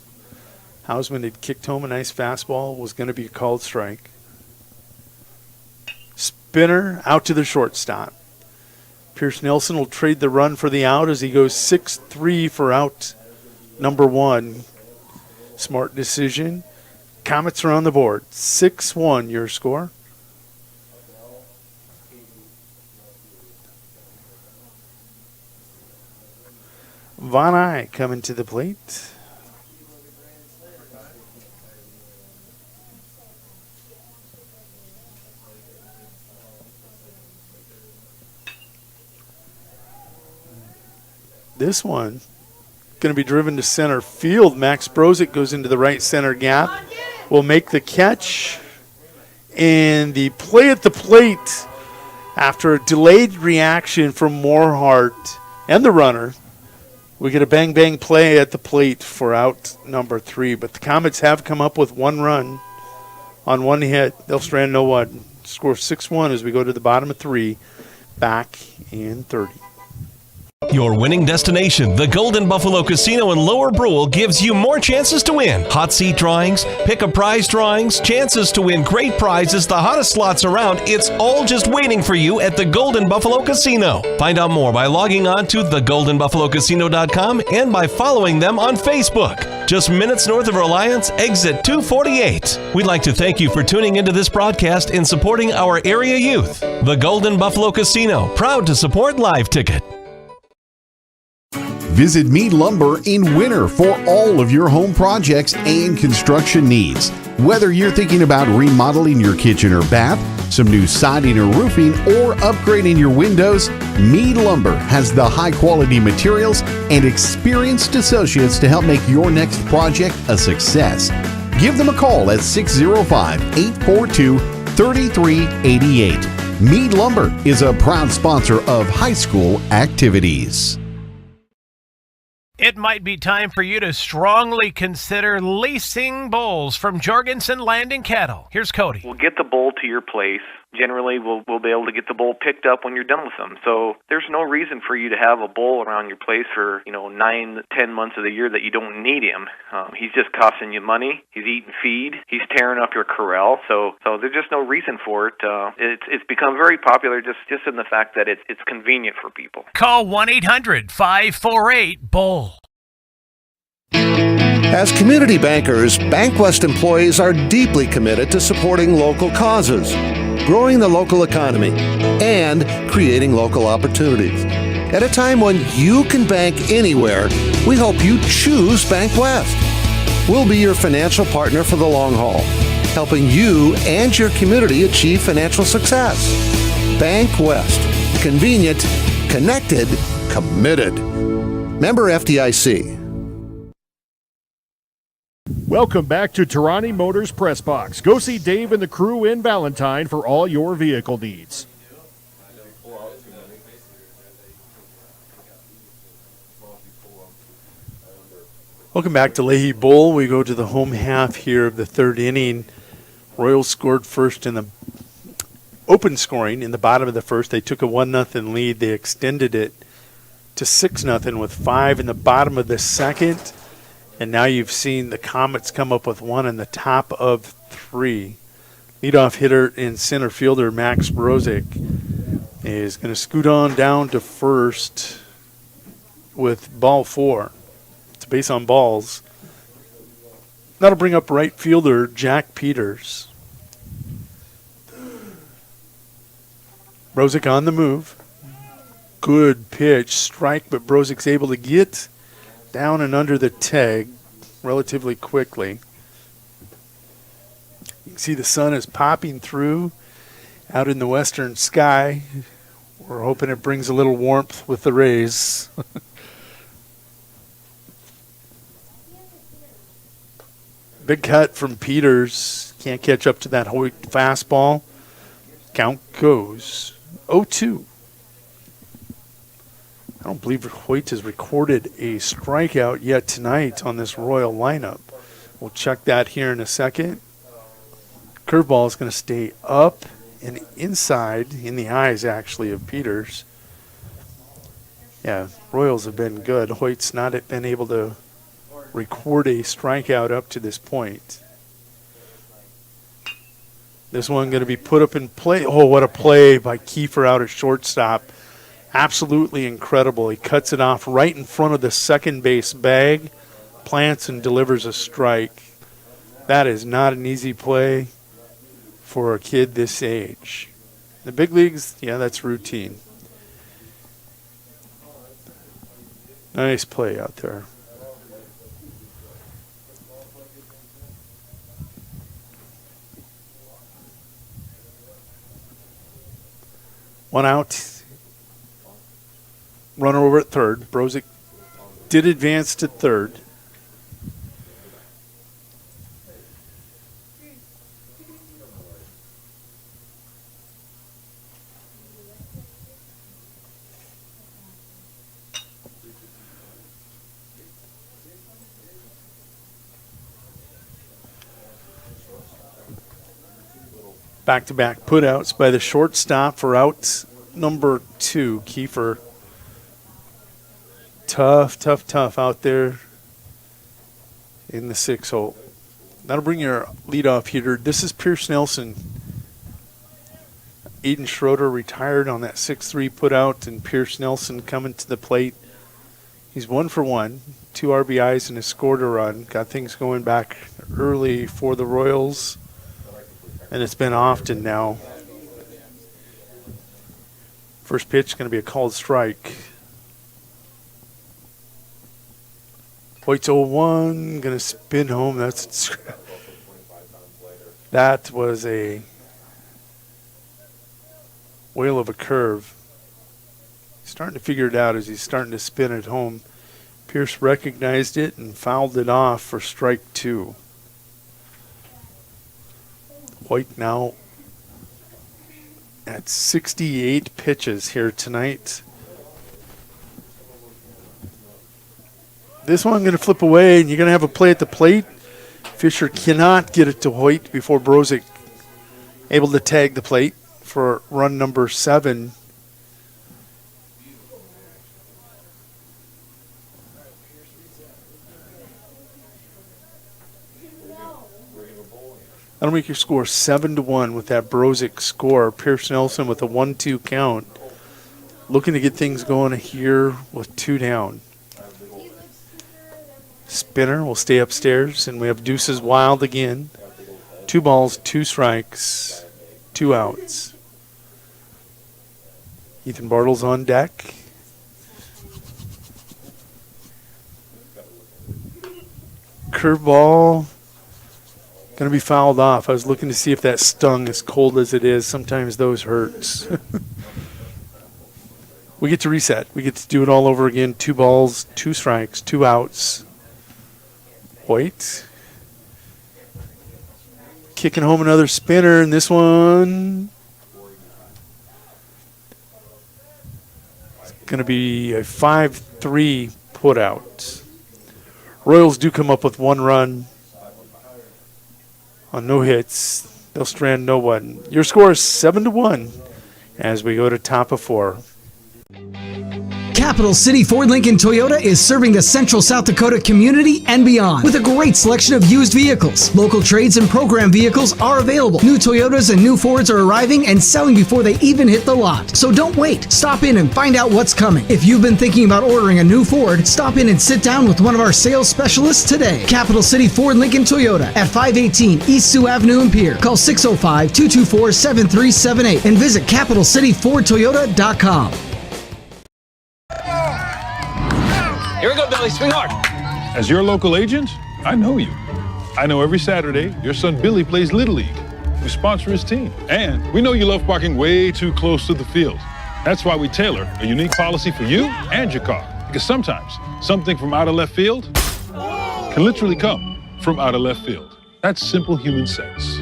Hausman had kicked home a nice fastball. Was going to be a called strike. Spinner out to the shortstop. Pierce Nelson will trade the run for the out as he goes 6-3 for out number 1. Smart decision. Comets are on the board. 6-1 your score. Von Eye coming to the plate. This one going to be driven to center field. Max Brozick goes into the right center gap. Will make the catch. And the play at the plate after a delayed reaction from Morehart and the runner. We get a bang-bang play at the plate for out number 3. But the Comets have come up with 1 run on 1 hit. They'll strand no one. Score 6-1 as we go to the bottom of 3. Back in 30. Your winning destination, the Golden Buffalo Casino in Lower Brule, gives you more chances to win. Hot seat drawings, pick a prize drawings, chances to win great prizes, the hottest slots around. It's all just waiting for you at the Golden Buffalo Casino. Find out more by logging on to thegoldenbuffalocasino.com and by following them on Facebook. Just minutes north of Reliance, exit 248. We'd like to thank you for tuning into this broadcast and supporting our area youth. The Golden Buffalo Casino, proud to support Live Ticket. Visit Mead Lumber in winter for all of your home projects and construction needs. Whether you're thinking about remodeling your kitchen or bath, some new siding or roofing, or upgrading your windows, Mead Lumber has the high-quality materials and experienced associates to help make your next project a success. Give them a call at 605-842-3388. Mead Lumber is a proud sponsor of high school activities. It might be time for you to strongly consider leasing bulls from Jorgensen Land and Cattle. Here's Cody. We'll get the bull to your place. Generally, we'll be able to get the bull picked up when you're done with them. So there's no reason for you to have a bull around your place for 9-10 months of the year that you don't need him. He's just costing you money. He's eating feed. He's tearing up your corral. So there's just no reason for it. It's become very popular just in the fact that it's convenient for people. Call 1-800-548-BULL. As community bankers, BankWest employees are deeply committed to supporting local causes, growing the local economy, and creating local opportunities. At a time when you can bank anywhere, we hope you choose BankWest. We'll be your financial partner for the long haul, helping you and your community achieve financial success. BankWest. Convenient, connected, committed. Member FDIC. Welcome back to Tarani Motors Press Box. Go see Dave and the crew in Valentine for all your vehicle needs. Welcome back to Leahy Bowl. We go to the home half here of the 3rd inning. Royals scored first in the open scoring in the bottom of the first. They took a 1-0 lead. They extended it to 6-0 with 5 in the bottom of the second. And now you've seen the Comets come up with 1 in the top of 3. Leadoff hitter and center fielder Max Brozick is going to scoot on down to first with ball 4. It's a base on balls. That'll bring up right fielder Jack Peters. Brozick on the move. Good pitch, strike, but Brozick's able to get down and under the tag relatively quickly. You can see the sun is popping through out in the western sky. We're hoping it brings a little warmth with the Rays. Big cut from Peters. Can't catch up to that Hoyt fastball. Count goes 0-2. I don't believe Hoyt has recorded a strikeout yet tonight on this Royal lineup. We'll check that here in a second. Curveball is going to stay up and inside, in the eyes actually of Peters. Yeah, Royals have been good. Hoyt's not been able to record a strikeout up to this point. This one going to be put up in play. Oh, what a play by Kiefer out at shortstop. Absolutely incredible. He cuts it off right in front of the second base bag, plants and delivers a strike. That is not an easy play for a kid this age. The big leagues, yeah, that's routine. Nice play out there. One out. Runner over at third. Brozick did advance to third. Back-to-back putouts by the shortstop for out number 2, Kiefer. Tough out there in the 6-hole. That'll bring your leadoff hitter. This is Pierce Nelson. Aiden Schroeder retired on that 6-3 putout, and Pierce Nelson coming to the plate. He's 1 for 1, 2 RBIs and a scored a run. Got things going back early for the Royals, and it's been often now. First pitch is going to be a called strike. Hoyt's 0-1, going to spin home. That was a whale of a curve. He's starting to figure it out as he's starting to spin it home. Pierce recognized it and fouled it off for strike 2. Hoyt now at 68 pitches here tonight. This one I'm going to flip away, and you're going to have a play at the plate. Fisher cannot get it to Hoyt before Brozick able to tag the plate for run number 7. That'll make your score 7-1 with that Brozick score. Pierce Nelson with a 1-2 count. Looking to get things going here with 2 down. Spinner will stay upstairs, and we have deuces wild again. 2 balls, 2 strikes, 2 outs. Ethan Bartles on deck. Curveball. Going to be fouled off. I was looking to see if that stung, as cold as it is. Sometimes those hurts. We get to reset. We get to do it all over again. 2 balls, 2 strikes, 2 outs. Hoyt. Kicking home another spinner, and this one is going to be a 5-3 putout. Royals do come up with 1 run on no hits. They'll strand no one. Your score is 7-1 as we go to top of 4. Capital City Ford Lincoln Toyota is serving the central South Dakota community and beyond with a great selection of used vehicles. Local trades and program vehicles are available. New Toyotas and new Fords are arriving and selling before they even hit the lot. So don't wait. Stop in and find out what's coming. If you've been thinking about ordering a new Ford, stop in and sit down with one of our sales specialists today. Capital City Ford Lincoln Toyota at 518 East Sioux Avenue in Pierre. Call 605-224-7378 and visit CapitalCityFordToyota.com. Here we go, Billy. Swing hard. As your local agent, I know you. I know every Saturday your son Billy plays Little League. We sponsor his team. And we know you love parking way too close to the field. That's why we tailor a unique policy for you and your car. Because sometimes something from out of left field can literally come from out of left field. That's simple human sense.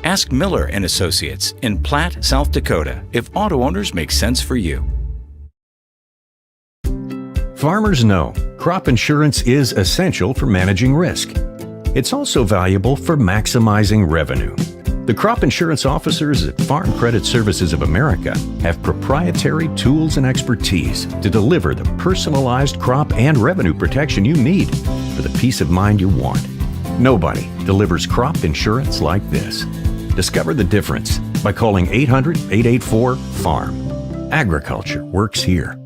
Ask Miller and Associates in Platte, South Dakota, if auto owners make sense for you. Farmers know crop insurance is essential for managing risk. It's also valuable for maximizing revenue. The crop insurance officers at Farm Credit Services of America have proprietary tools and expertise to deliver the personalized crop and revenue protection you need for the peace of mind you want. Nobody delivers crop insurance like this. Discover the difference by calling 800-884-FARM. Agriculture works here.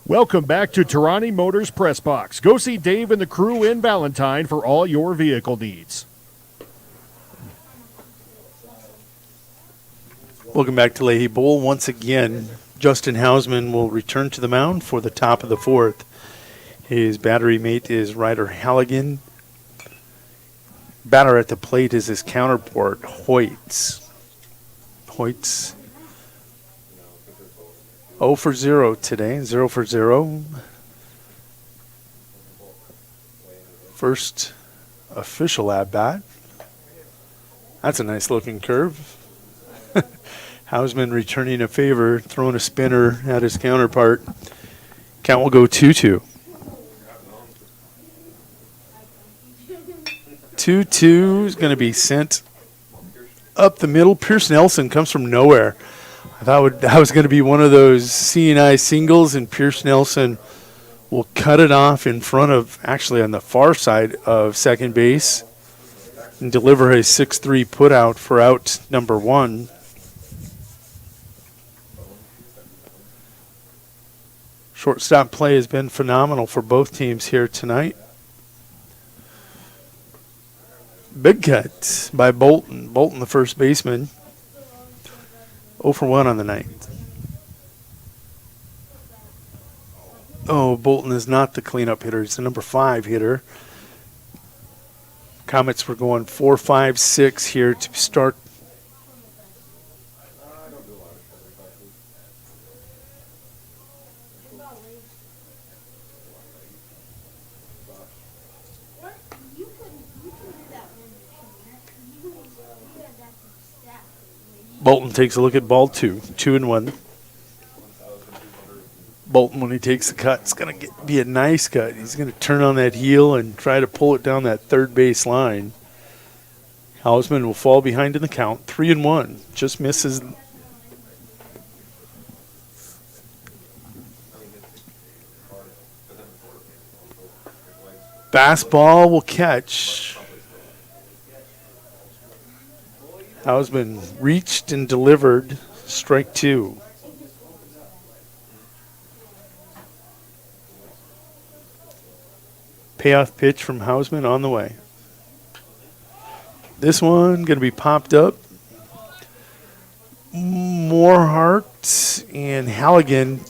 Welcome back to Tarani Motors Press Box. Go see Dave and the crew in Valentine for all your vehicle needs. Welcome back to Leahy Bowl. Once again, Justin Hausman will return to the mound for the top of the fourth. His battery mate is Ryder Halligan. Batter at the plate is his counterpart, Hoyts. Hoyts 0 for 0 today, 0 for 0. First official at-bat. That's a nice looking curve. Hausman returning a favor, throwing a spinner at his counterpart. Count will go 2-2. 2-2 is going to be sent up the middle. Pierce Nelson comes from nowhere. I thought that was going to be one of those C&I singles, and Pierce Nelson will cut it off in front of, actually on the far side of second base, and deliver a 6-3 putout for out number 1. Shortstop play has been phenomenal for both teams here tonight. Big cut by Bolton. Bolton, the first baseman, 0 for 1 on the night. Oh, Bolton is not the cleanup hitter. He's the number 5 hitter. Comets were going 4-5-6 here to start. Bolton takes a look at ball 2, 2-1. Bolton, when he takes the cut, it's going to be a nice cut. He's going to turn on that heel and try to pull it down that third base line. Hausman will fall behind in the count, 3-1. Just misses. Fastball will catch. Hausman reached and delivered, strike 2. Payoff pitch from Hausman on the way. This one going to be popped up. Morehart and Halligan.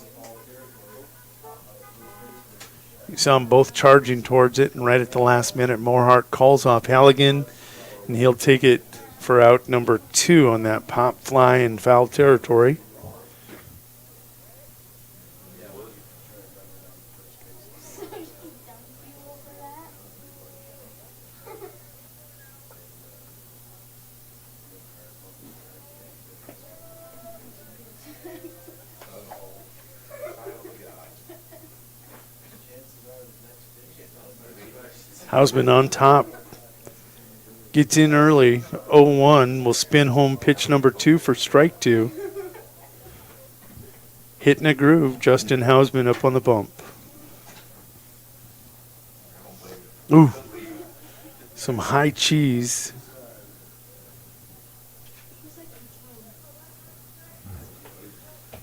You saw them both charging towards it, and right at the last minute, Morehart calls off Halligan, and he'll take it for out number 2 on that pop fly in foul territory. Hausman on top. Gets in early, 0-1, will spin home pitch number 2 for strike 2. Hitting a groove, Justin Hausman up on the bump. Ooh, some high cheese.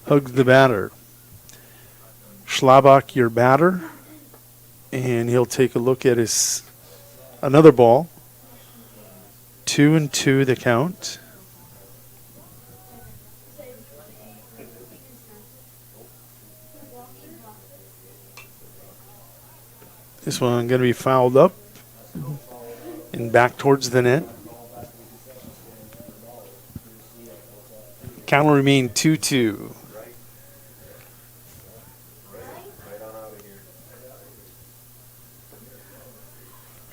Hugs the batter. Schlabach, your batter. And he'll take a look at his another ball. 2-2 the count. This one going to be fouled up and back towards the net. Count will remain 2-2.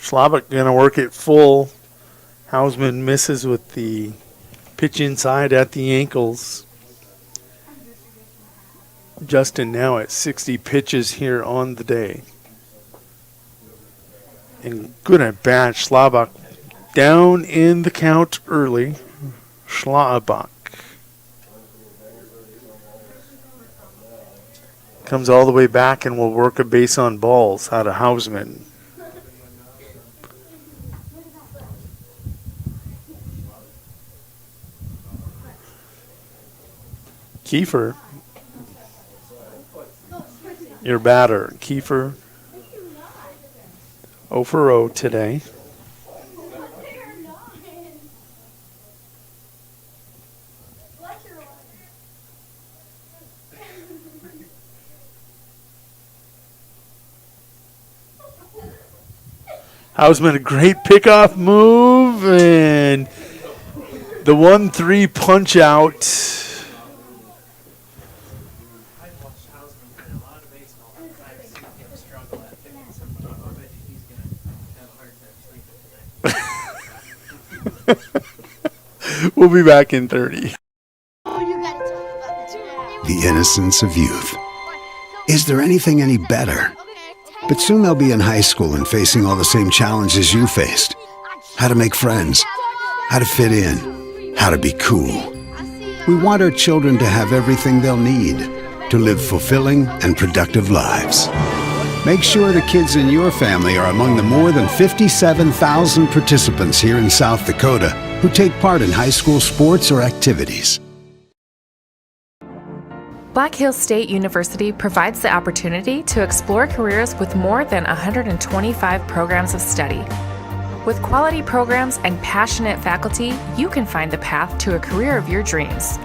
Schlabach going to work it full. Hausman misses with the pitch inside at the ankles. Justin now at 60 pitches here on the day. And good at bat. Schlabach down in the count early. Schlabach comes all the way back and will work a base on balls out of Hausman. Kiefer, your batter. Kiefer 0 for 0 today. Hausman, a great pickoff move, and the 1-3 punch out. We'll be back in 30. The innocence of youth. Is there anything any better? But soon they'll be in high school and facing all the same challenges you faced. How to make friends, how to fit in, how to be cool. We want our children to have everything they'll need to live fulfilling and productive lives. Make sure the kids in your family are among the more than 57,000 participants here in South Dakota who take part in high school sports or activities. Black Hills State University provides the opportunity to explore careers with more than 125 programs of study. With quality programs and passionate faculty, you can find the path to a career of your dreams.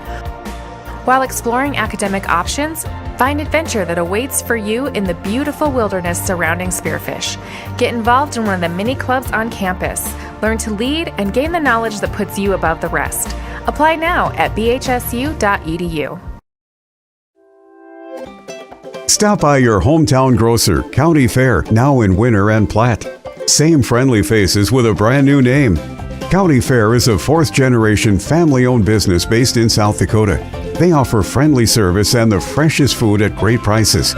While exploring academic options, find adventure that awaits for you in the beautiful wilderness surrounding Spearfish. Get involved in one of the many clubs on campus. Learn to lead and gain the knowledge that puts you above the rest. Apply now at bhsu.edu. Stop by your hometown grocer, County Fair, now in Winter and Platte. Same friendly faces with a brand new name. County Fair is a fourth-generation family-owned business based in South Dakota. They offer friendly service and the freshest food at great prices.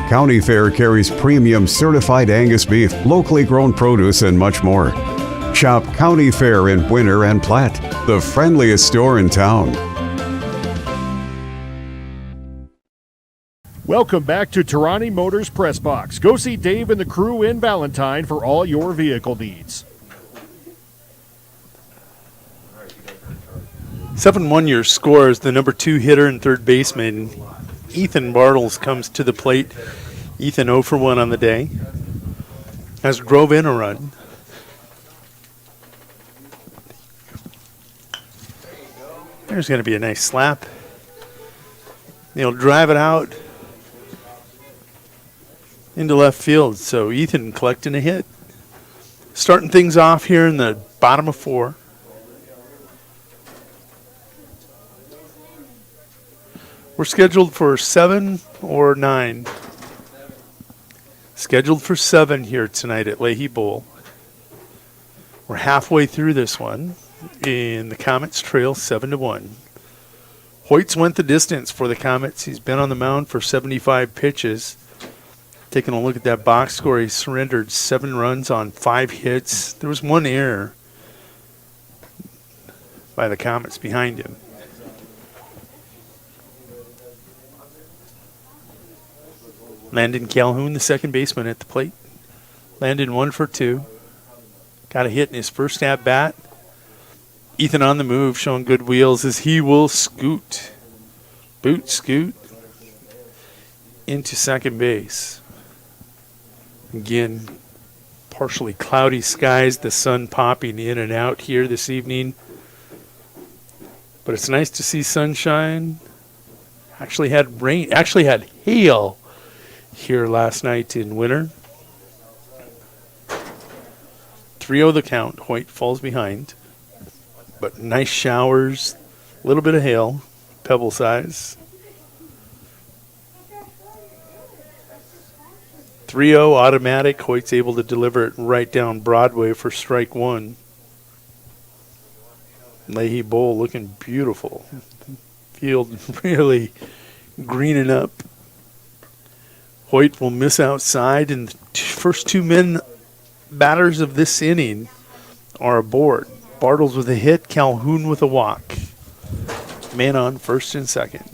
County Fair carries premium certified Angus beef, locally grown produce, and much more. Shop County Fair in Winter and Platte, the friendliest store in town. Welcome back to Tarani Motors Press Box. Go see Dave and the crew in Valentine for all your vehicle needs. 7-1 your score as the number 2 hitter and third baseman Ethan Bartles comes to the plate. Ethan 0 for 1 on the day. Has drove in a run. There's going to be a nice slap. He'll drive it out into left field. So Ethan collecting a hit. Starting things off here in the bottom of 4. We're scheduled for 7 or 9. Scheduled for 7 here tonight at Leahy Bowl. We're halfway through this one. And the Comets trail 7-1. Hoyts went the distance for the Comets. He's been on the mound for 75 pitches. Taking a look at that box score, he surrendered 7 runs on 5 hits. There was 1 error by the Comets behind him. Landon Calhoun, the second baseman at the plate. Landon 1 for 2. Got a hit in his first at bat. Ethan on the move, showing good wheels as he will scoot. Scoot into second base. Again, partially cloudy skies, the sun popping in and out here this evening. But it's nice to see sunshine. Actually had rain, actually had hail here last night in Winter. 3-0 the count. Hoyt falls behind. But nice showers, a little bit of hail. pebble size. 3-0 automatic. Hoyt's able to deliver it right down Broadway for strike one. Leahy Bowl looking beautiful. Field really greening up. Hoyt will miss outside, and the first two men batters of this inning are aboard. Bartles with a hit, Calhoun with a walk. Man on first and second.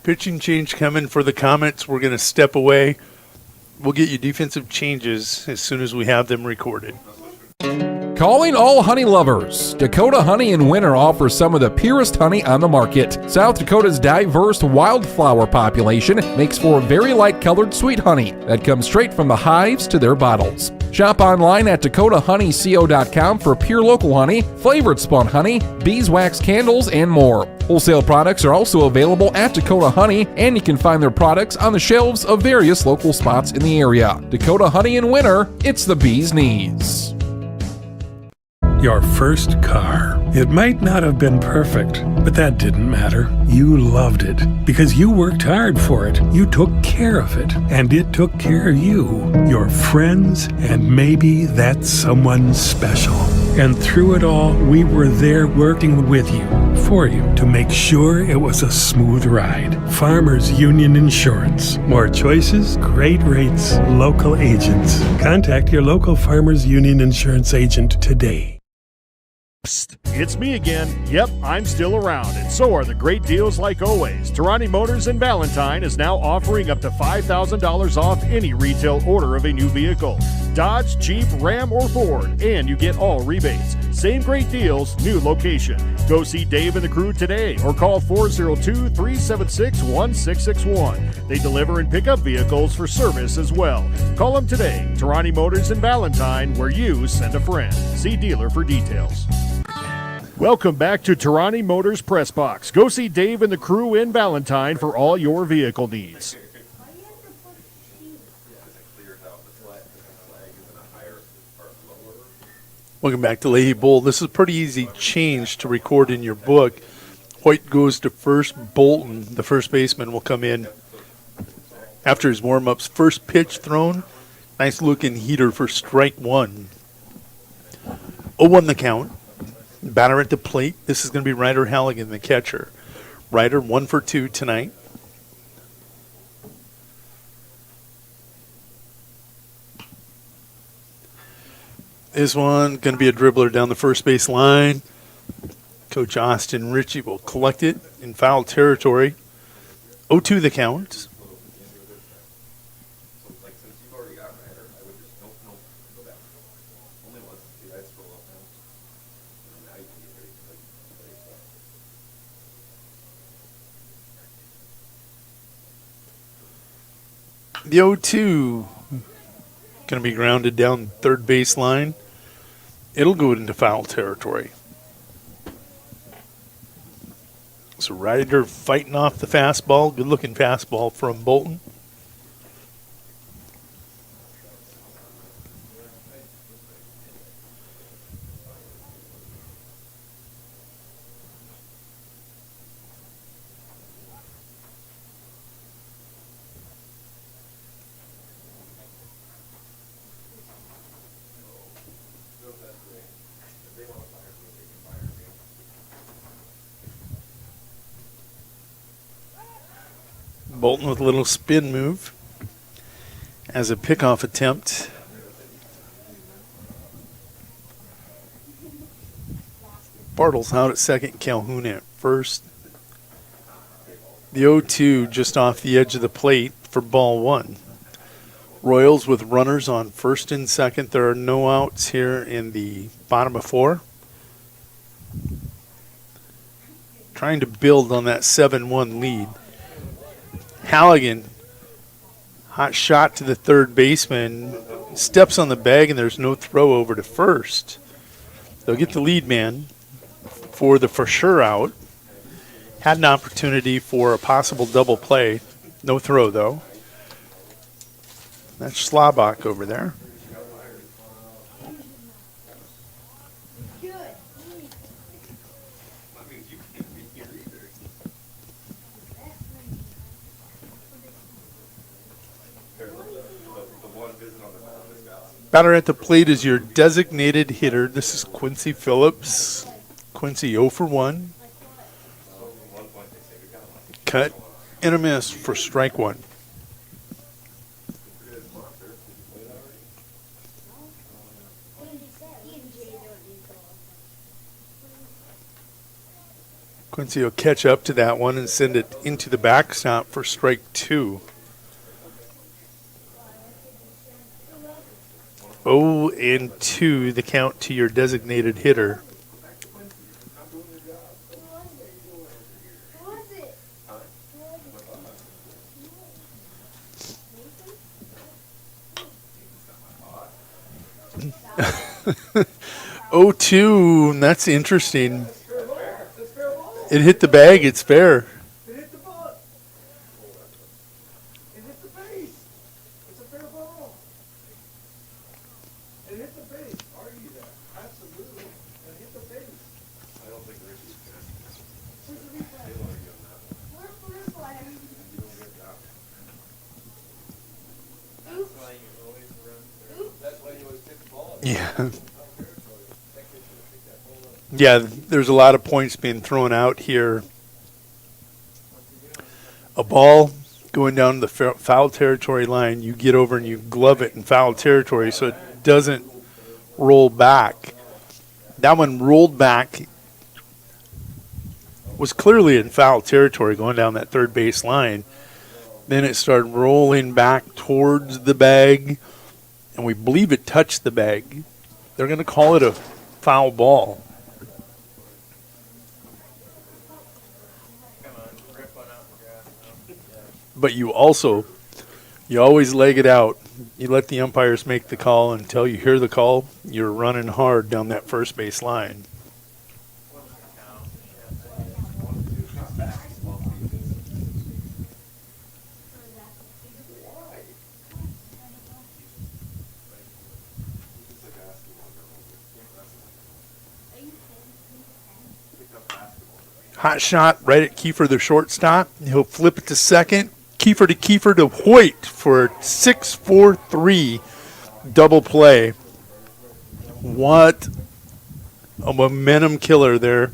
Pitching change coming for the Comets. We're going to step away. We'll get you defensive changes as soon as we have them recorded. Calling all honey lovers. Dakota Honey in Winter offers some of the purest honey on the market. South Dakota's diverse wildflower population makes for very light-colored sweet honey that comes straight from the hives to their bottles. Shop online at dakotahoneyco.com for pure local honey, flavored spun honey, beeswax candles, and more. Wholesale products are also available at Dakota Honey, and you can find their products on the shelves of various local spots in the area. Dakota Honey in Winter, it's the bee's knees. Your first car. It might not have been perfect, but that didn't matter. You loved it because you worked hard for it. You took care of it, and it took care of you, your friends, and maybe that someone special. And through it all, we were there working with you, for you, to make sure it was a smooth ride. Farmers Union Insurance. More choices, great rates, local agents. Contact your local Farmers Union Insurance agent today. It's me again. Yep, I'm still around, and so are the great deals like always. Tarani Motors in Valentine is now offering up to $5,000 off any retail order of a new vehicle. Dodge, Jeep, Ram, or Ford, and you get all rebates. Same great deals, new location. Go see Dave and the crew today or call 402-376-1661. They deliver and pick up vehicles for service as well. Call them today. Tarani Motors in Valentine, where you send a friend. See dealer for details. Welcome back to Tarani Motors Press Box. Go see Dave and the crew in Valentine for all your vehicle needs. Welcome back to Leahy Bowl. This is a pretty easy change to record in your book. Hoyt goes to first. Bolton, the first baseman, will come in after his warm-ups. First pitch thrown. Nice looking heater for strike one. 0-1 the count. Batter at the plate. This is going to be Ryder Halligan, the catcher. Ryder 1 for 2 tonight. This one going to be a dribbler down the first base line. Coach Austin Ritchie will collect it in foul territory. 0-2 the count. The 0-2 going to be grounded down third base line. It'll go into foul territory. So Ryder fighting off the fastball. Good looking fastball from Bolton. Bolton with a little spin move as a pickoff attempt. Bartles out at second, Calhoun at first. The 0-2 just off the edge of the plate for ball one. Royals with runners on first and second. There are no outs here in the bottom of 4. Trying to build on that 7-1 lead. Halligan, hot shot to the third baseman, steps on the bag, and there's no throw over to first. They'll get the lead man for the for sure out. Had an opportunity for a possible double play. No throw, though. That's Schlabach over there. Batter at the plate is your designated hitter. This is Quincy Phillips. Quincy 0 for 1. Cut and a miss for strike 1. Quincy will catch up to that one and send it into the backstop for strike 2. 0-2, the count to your designated hitter. Oh, 2, that's interesting. It hit the bag, it's fair. Yeah. Yeah, there's a lot of points being thrown out here. A ball going down the foul territory line, you get over and you glove it in foul territory so it doesn't roll back. That one rolled back, was clearly in foul territory going down that third base line. Then it started rolling back towards the bag, and we believe it touched the bag. They're going to call it a foul ball. But you always leg it out. You let the umpires make the call. Until you hear the call, you're running hard down that first base line. Hot shot right at Kiefer, the shortstop. He'll flip it to second. Kiefer to Hoyt for a 6-4-3 double play. What a momentum killer there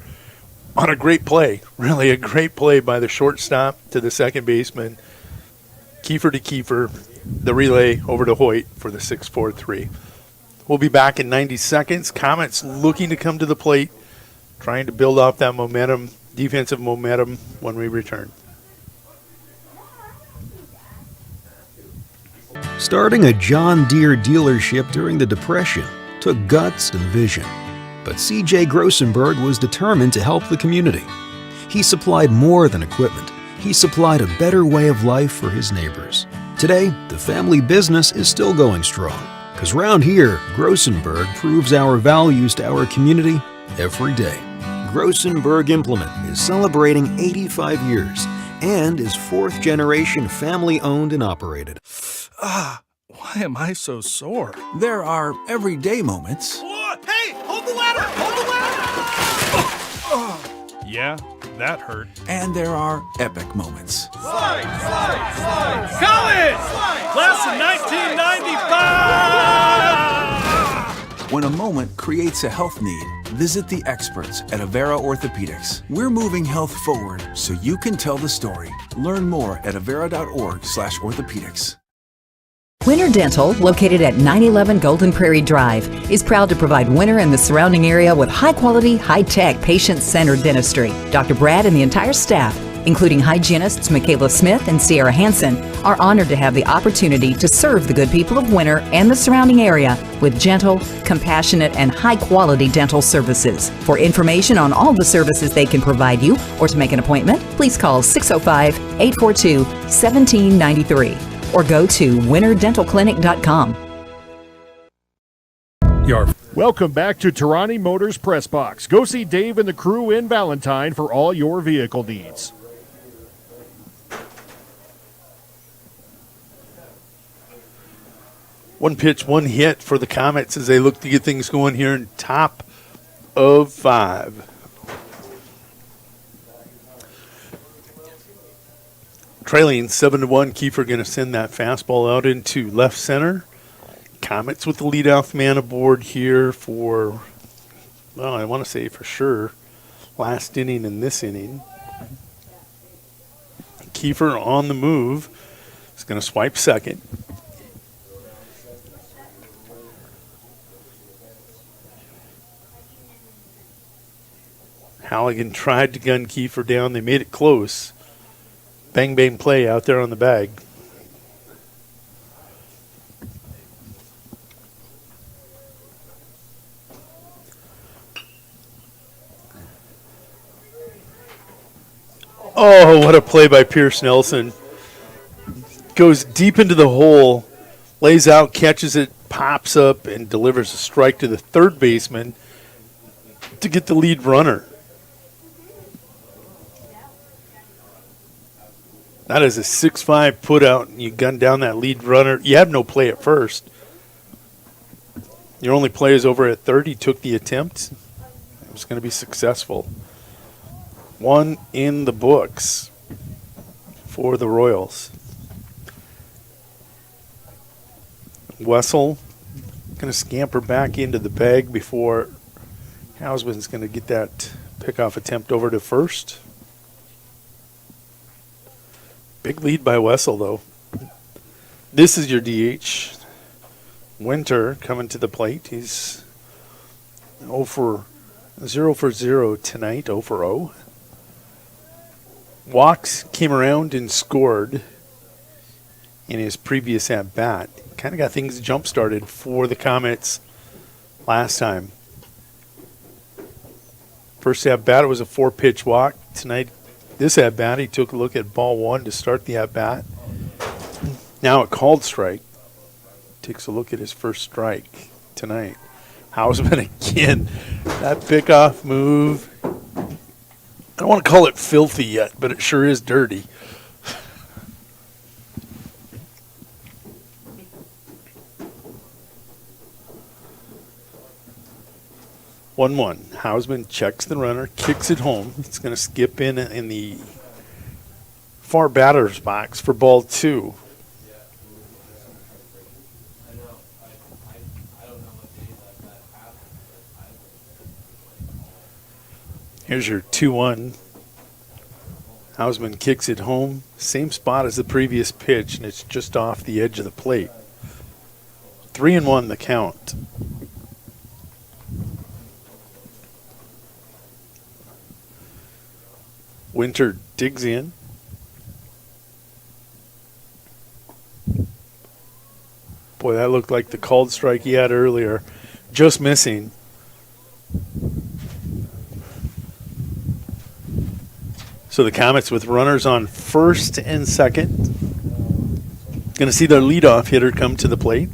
on a great play. Really a great play by the shortstop to the second baseman. Kiefer to Kiefer, the relay over to Hoyt for the 6-4-3. We'll be back in 90 seconds. Comets looking to come to the plate, trying to build off that momentum, defensive momentum when we return. Starting a John Deere dealership during the Depression took guts and vision. But C.J. Grossenberg was determined to help the community. He supplied more than equipment. He supplied a better way of life for his neighbors. Today, the family business is still going strong. Because round here, Grossenberg proves our values to our community every day. Grossenberg Implement is celebrating 85 years and is fourth generation family owned and operated. Why am I so sore? There are everyday moments. Hey, hold the ladder! Hold the ladder! Yeah, that hurt. And there are epic moments. Slide! College! Class of 1995! When a moment creates a health need, visit the experts at Avera Orthopedics. We're moving health forward so you can tell the story. Learn more at avera.org/orthopedics. Winter Dental, located at 911 Golden Prairie Drive, is proud to provide Winter and the surrounding area with high-quality, high-tech, patient-centered dentistry. Dr. Brad and the entire staff including hygienists Michaela Smith and Sierra Hansen, are honored to have the opportunity to serve the good people of Winter and the surrounding area with gentle, compassionate, and high-quality dental services. For information on all the services they can provide you or to make an appointment, please call 605-842-1793 or go to winterdentalclinic.com. Welcome back to Tarani Motors Press Box. Go see Dave and the crew in Valentine for all your vehicle needs. One pitch, one hit for the Comets as they look to get things going here in top of 5. Trailing 7-1, Kiefer going to send that fastball out into left center. Comets with the leadoff man aboard here for, well, I want to say for sure, last inning and this inning. Kiefer on the move. He's going to swipe second. Halligan tried to gun Kiefer down. They made it close. Bang, bang play out there on the bag. Oh, what a play by Pierce Nelson. Goes deep into the hole, lays out, catches it, pops up, and delivers a strike to the third baseman to get the lead runner. That is a 6-5 put out, and you gun down that lead runner. You have no play at first. Your only play is over at third. He took the attempt. It was going to be successful. 1 in the books for the Royals. Wessel going to scamper back into the bag before Hausman's going to get that pickoff attempt over to first. Big lead by Wessel, though. This is your DH. Winter coming to the plate. He's 0 for 0 tonight, 0 for 0. Walks came around and scored in his previous at-bat. Kind of got things jump-started for the Comets last time. First at-bat, it was a 4-pitch walk. Tonight, this at-bat, he took a look at ball 1 to start the at-bat. Now a called strike. Takes a look at his first strike tonight. Hausman again. That pickoff move. I don't want to call it filthy yet, but it sure is dirty. One. Hausman checks the runner, kicks it home. It's going to skip in the far batter's box for ball 2. Here's your 2-1. Hausman kicks it home. Same spot as the previous pitch, and it's just off the edge of the plate. 3-1 the count. Winter digs in. Boy, that looked like the called strike he had earlier. Just missing. So the Comets with runners on first and second. Going to see their leadoff hitter come to the plate.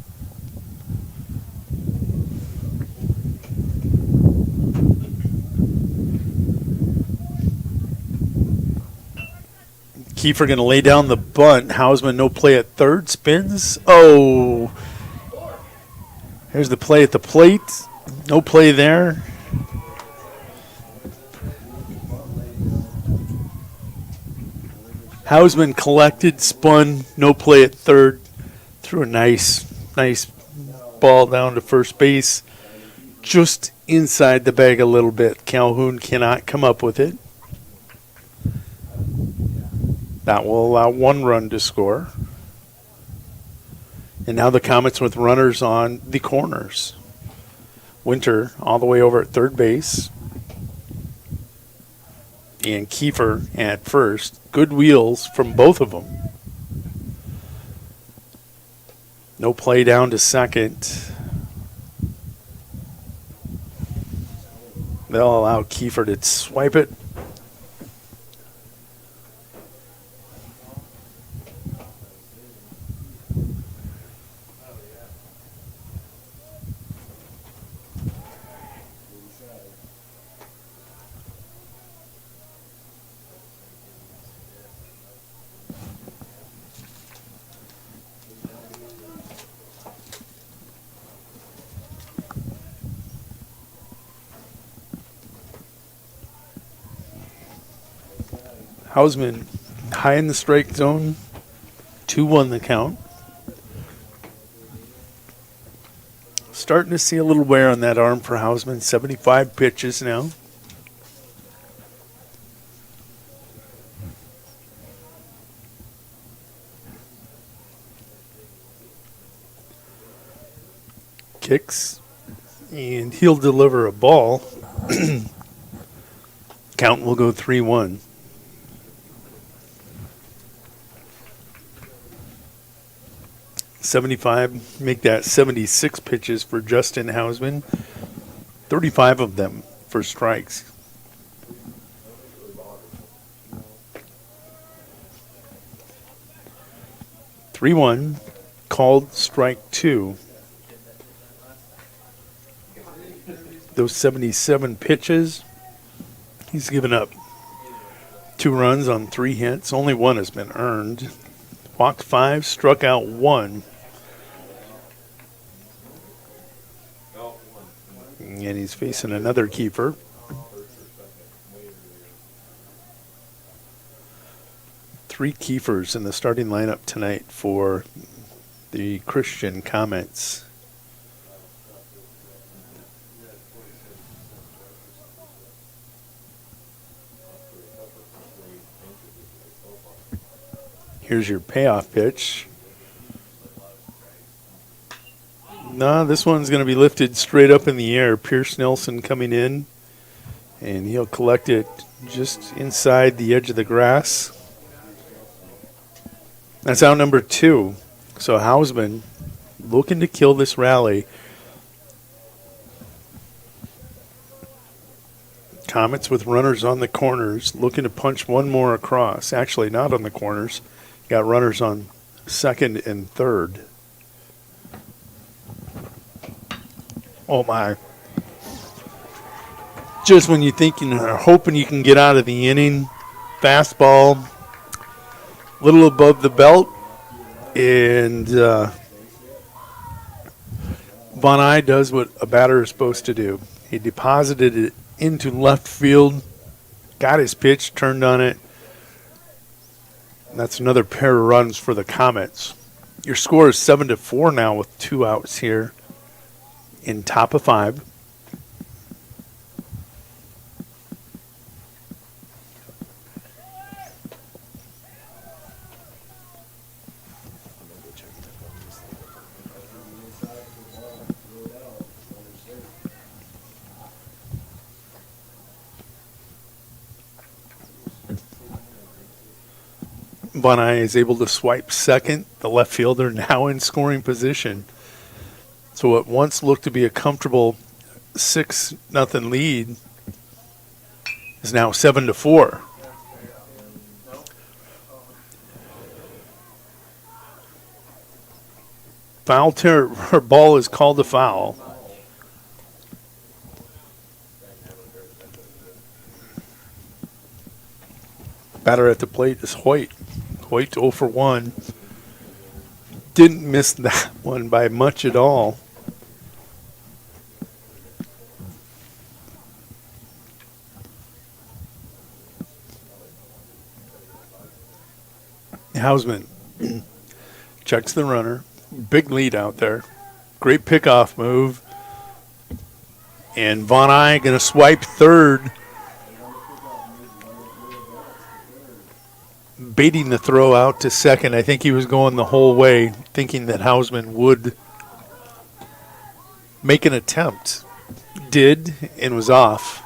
Kiefer going to lay down the bunt. Hausman no play at third. Spins. Oh. Here's the play at the plate. No play there. Hausman collected, spun, no play at third. Threw a nice ball down to first base. Just inside the bag a little bit. Calhoun cannot come up with it. That will allow 1 run to score. And now the Comets with runners on the corners. Winter all the way over at third base. and Kiefer at first. Good wheels from both of them. No play down to second. They'll allow Kiefer to swipe it. Hausman high in the strike zone, 2-1 the count. Starting to see a little wear on that arm for Hausman, 75 pitches now. Kicks, and he'll deliver a ball. Count will go 3-1. $75, make that 76 pitches for Justin Hausman. 35 of them for strikes. (3-1), called strike 2. Those 77 pitches, he's given up 2 runs on 3 hits. Only 1 has been earned. Walked 5, struck out 1. And he's facing another keeper. Three keepers in the starting lineup tonight for the Christian Comets. Here's your payoff pitch. No, this one's going to be lifted straight up in the air. Pierce Nelson coming in, and he'll collect it just inside the edge of the grass. That's out number 2. So Hausman looking to kill this rally. Comets with runners on the corners, looking to punch one more across. Actually, not on the corners. Got runners on second and third. Oh, my. Just when you think you're hoping you can get out of the inning, fastball, a little above the belt, and Von Eye does what a batter is supposed to do. He deposited it into left field, got his pitch, turned on it. And that's another pair of runs for the Comets. Your score is 7-4 now with 2 outs here in top of 5. Von Eye is able to swipe second. The left fielder now in scoring position. So what once looked to be a comfortable 6-0 lead is now 7-4. Her ball is called a foul. Batter at the plate is Hoyt. Hoyt 0 for 1. Didn't miss that one by much at all. Hausman checks the runner. Big lead out there. Great pickoff move. And Von Eye going to swipe third. Baiting the throw out to second. I think he was going the whole way, thinking that Hausman would make an attempt. Did, and was off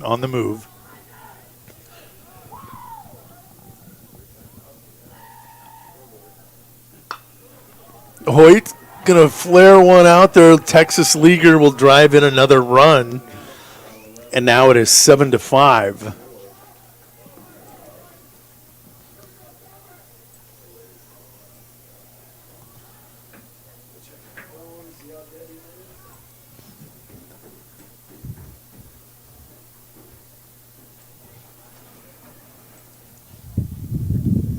on the move. Hoyt going to flare one out there. Texas Leaguer will drive in another run. And now it is 7-5.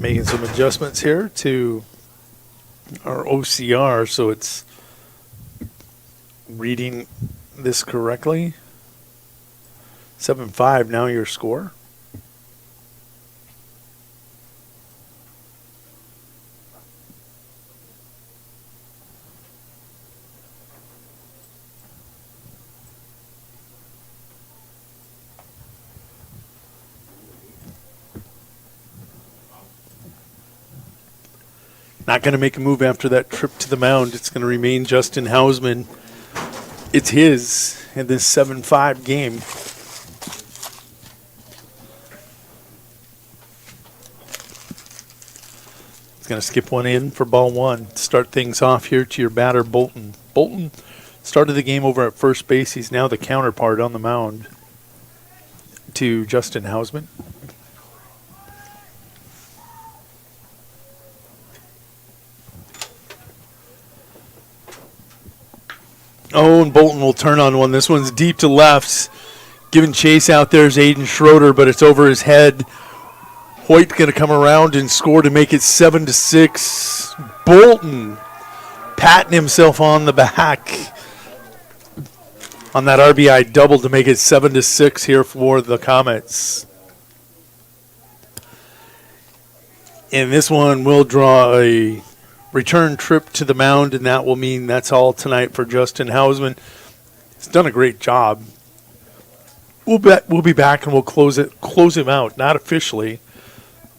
Making some adjustments here to our OCR so it's reading this correctly. 7-5 now your score. Not going to make a move after that trip to the mound. It's going to remain Justin Hausman. It's his in this 7-5 game. He's going to skip one in for ball one. Start things off here to your batter, Bolton. Bolton started the game over at first base. He's now the counterpart on the mound to Justin Hausman. Oh, and Bolton will turn on one. This one's deep to left. Giving chase out there is Aiden Schroeder, but it's over his head. Hoyt going to come around and score to make it 7-6. Bolton patting himself on the back on that RBI double to make it 7-6 here for the Comets. And this one will draw a return trip to the mound, and that will mean that's all tonight for Justin Hausman. He's done a great job. We'll be back and we'll close him out, not officially,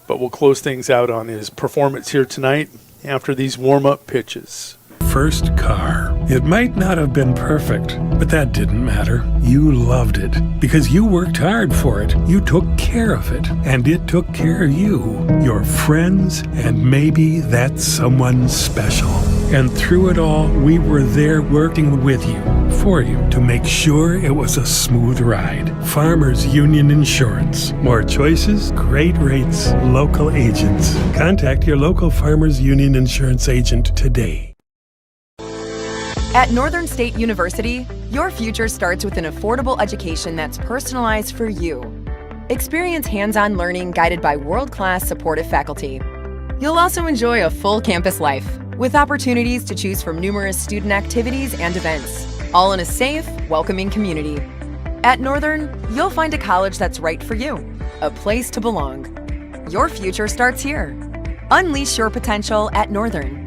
but we'll close things out on his performance here tonight after these warm-up pitches. First car. It might not have been perfect, but that didn't matter. You loved it because you worked hard for it. You took care of it, and it took care of you, your friends, and maybe that someone special. And through it all, we were there working with you, for you, to make sure it was a smooth ride. Farmers Union Insurance. More choices, great rates, local agents. Contact your local Farmers Union Insurance agent today. At Northern State University, your future starts with an affordable education that's personalized for you. Experience hands-on learning guided by world-class supportive faculty. You'll also enjoy a full campus life with opportunities to choose from numerous student activities and events, all in a safe, welcoming community. At Northern, you'll find a college that's right for you, a place to belong. Your future starts here. Unleash your potential at Northern.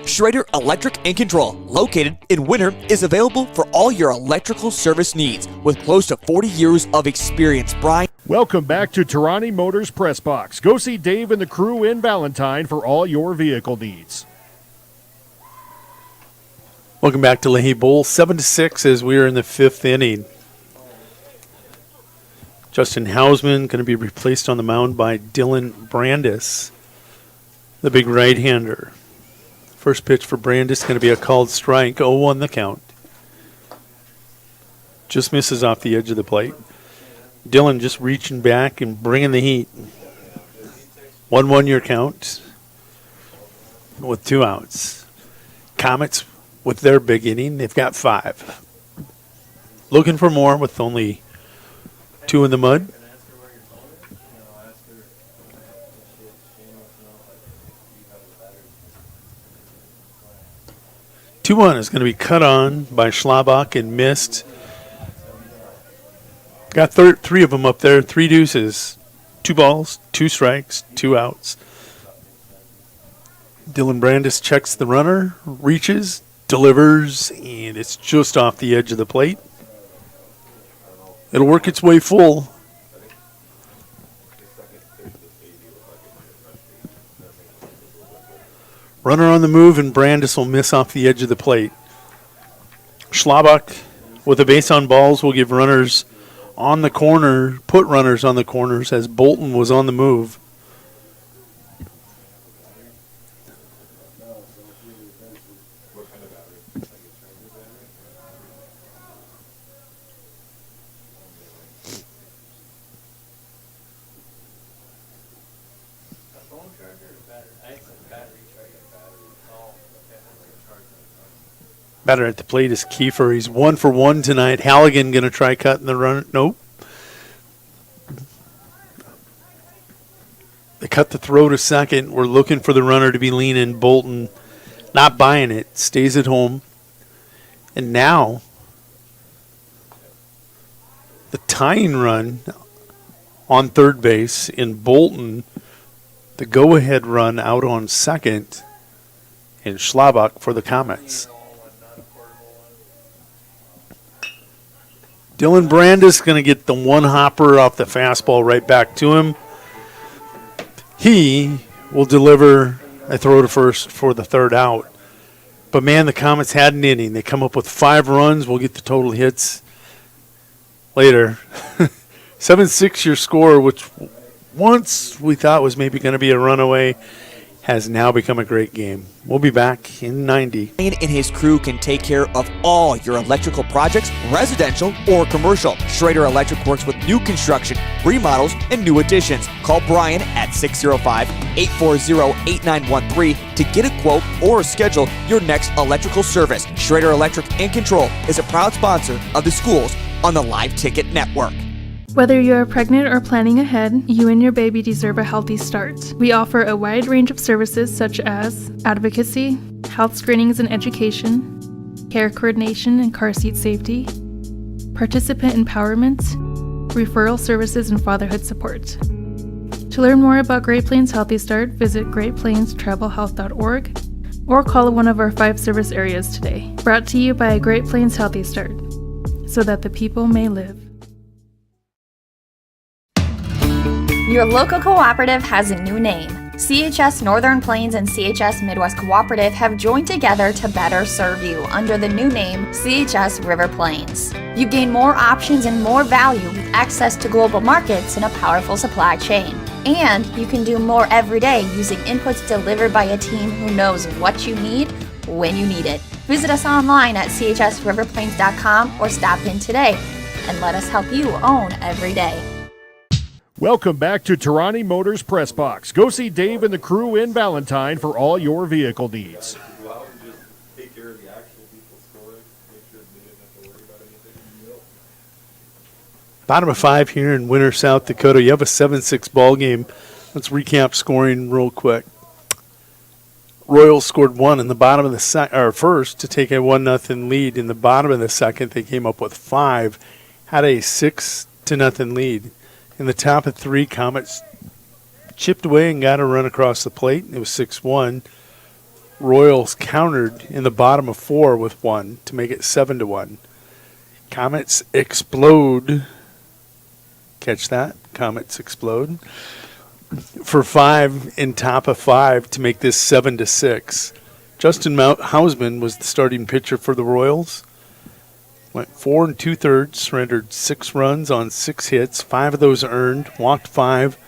Schrader Electric and Control, located in Winter, is available for all your electrical service needs with close to 40 years of experience. Brian. Welcome back to Tarani Motors Press Box. Go see Dave and the crew in Valentine for all your vehicle needs. Welcome back to Leahy Bowl. 7-6 as we are in the fifth inning. Justin Hausman going to be replaced on the mound by Dylan Brandis, the big right-hander. First pitch for Brandis going to be a called strike. 0-1 the count. Just misses off the edge of the plate. Dylan just reaching back and bringing the heat. 1-1 your count with 2 outs. Comets with their big inning. They've got 5. Looking for more with only 2 in the mud. Two-1 is going to be cut on by Schlabach and missed. Got 3 of them up there, 3 deuces. 2 balls, 2 strikes, 2 outs. Dylan Brandis checks the runner, reaches, delivers, and it's just off the edge of the plate. It'll work its way full. Runner on the move, and Brandis will miss off the edge of the plate. Schlabach with a base on balls will give runners on the corner, put runners on the corners as Bolton was on the move. Batter at the plate is Kiefer. He's 1 for 1 tonight. Halligan going to try cutting the run. Nope. They cut the throw to second. We're looking for the runner to be leaning. Bolton not buying it. Stays at home. And now the tying run on third base in Bolton. The go-ahead run out on second in Schlabach for the Comets. Dylan Brandis going to get the one hopper off the fastball right back to him. He will deliver a throw to first for the third out. But, man, the Comets had an inning. They come up with 5 runs. We'll get the total hits later. 7-6 your score, which once we thought was maybe going to be a runaway, has now become a great game. We'll be back in 90. Brian and his crew can take care of all your electrical projects, residential or commercial. Schrader Electric works with new construction, remodels, and new additions. Call Brian at 605-840-8913 to get a quote or schedule your next electrical service. Schrader Electric and Control is a proud sponsor of the schools on the Live Ticket Network. Whether you're pregnant or planning ahead, you and your baby deserve a healthy start. We offer a wide range of services such as advocacy, health screenings and education, care coordination and car seat safety, participant empowerment, referral services, and fatherhood support. To learn more about Great Plains Healthy Start, visit greatplainstravelhealth.org or call one of our 5 service areas today. Brought to you by Great Plains Healthy Start, so that the people may live. Your local cooperative has a new name. CHS Northern Plains and CHS Midwest Cooperative have joined together to better serve you under the new name CHS River Plains. You gain more options and more value with access to global markets and a powerful supply chain. And you can do more every day using inputs delivered by a team who knows what you need when you need it. Visit us online at chsriverplains.com or stop in today and let us help you own every day. Welcome back to Tarani Motors Press Box. Go see Dave and the crew in Valentine for all your vehicle needs. Bottom of 5 here in Winter, South Dakota. You have a 7-6 ball game. Let's recap scoring real quick. Royals scored 1 in the bottom of the first to take a 1-0 lead. In the bottom of the second, they came up with 5, had a 6-0 lead. In the top of 3, Comets chipped away and got a run across the plate. It was 6-1. Royals countered in the bottom of 4 with 1 to make it 7-1. Comets explode. Catch that? Comets explode. For 5 in top of 5 to make this 7-6. Justin Hausman was the starting pitcher for the Royals. Went 4 2/3, surrendered 6 runs on 6 hits, 5 of those earned, walked 5,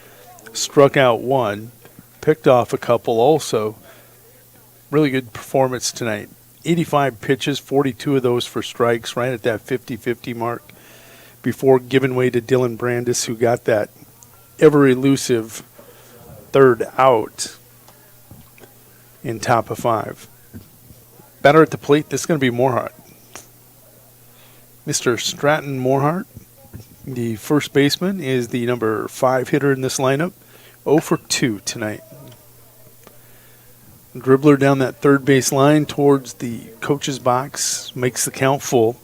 struck out 1, picked off a couple also. Really good performance tonight. 85 pitches, 42 of those for strikes, right at that 50-50 mark before giving way to Dylan Brandis, who got that ever-elusive third out in top of 5. Batter at the plate, this is going to be Morhart. Mr. Stratton Morhart, the first baseman, is the number 5 hitter in this lineup. 0 for 2 tonight. Dribbler down that third base line towards the coach's box, makes the count full.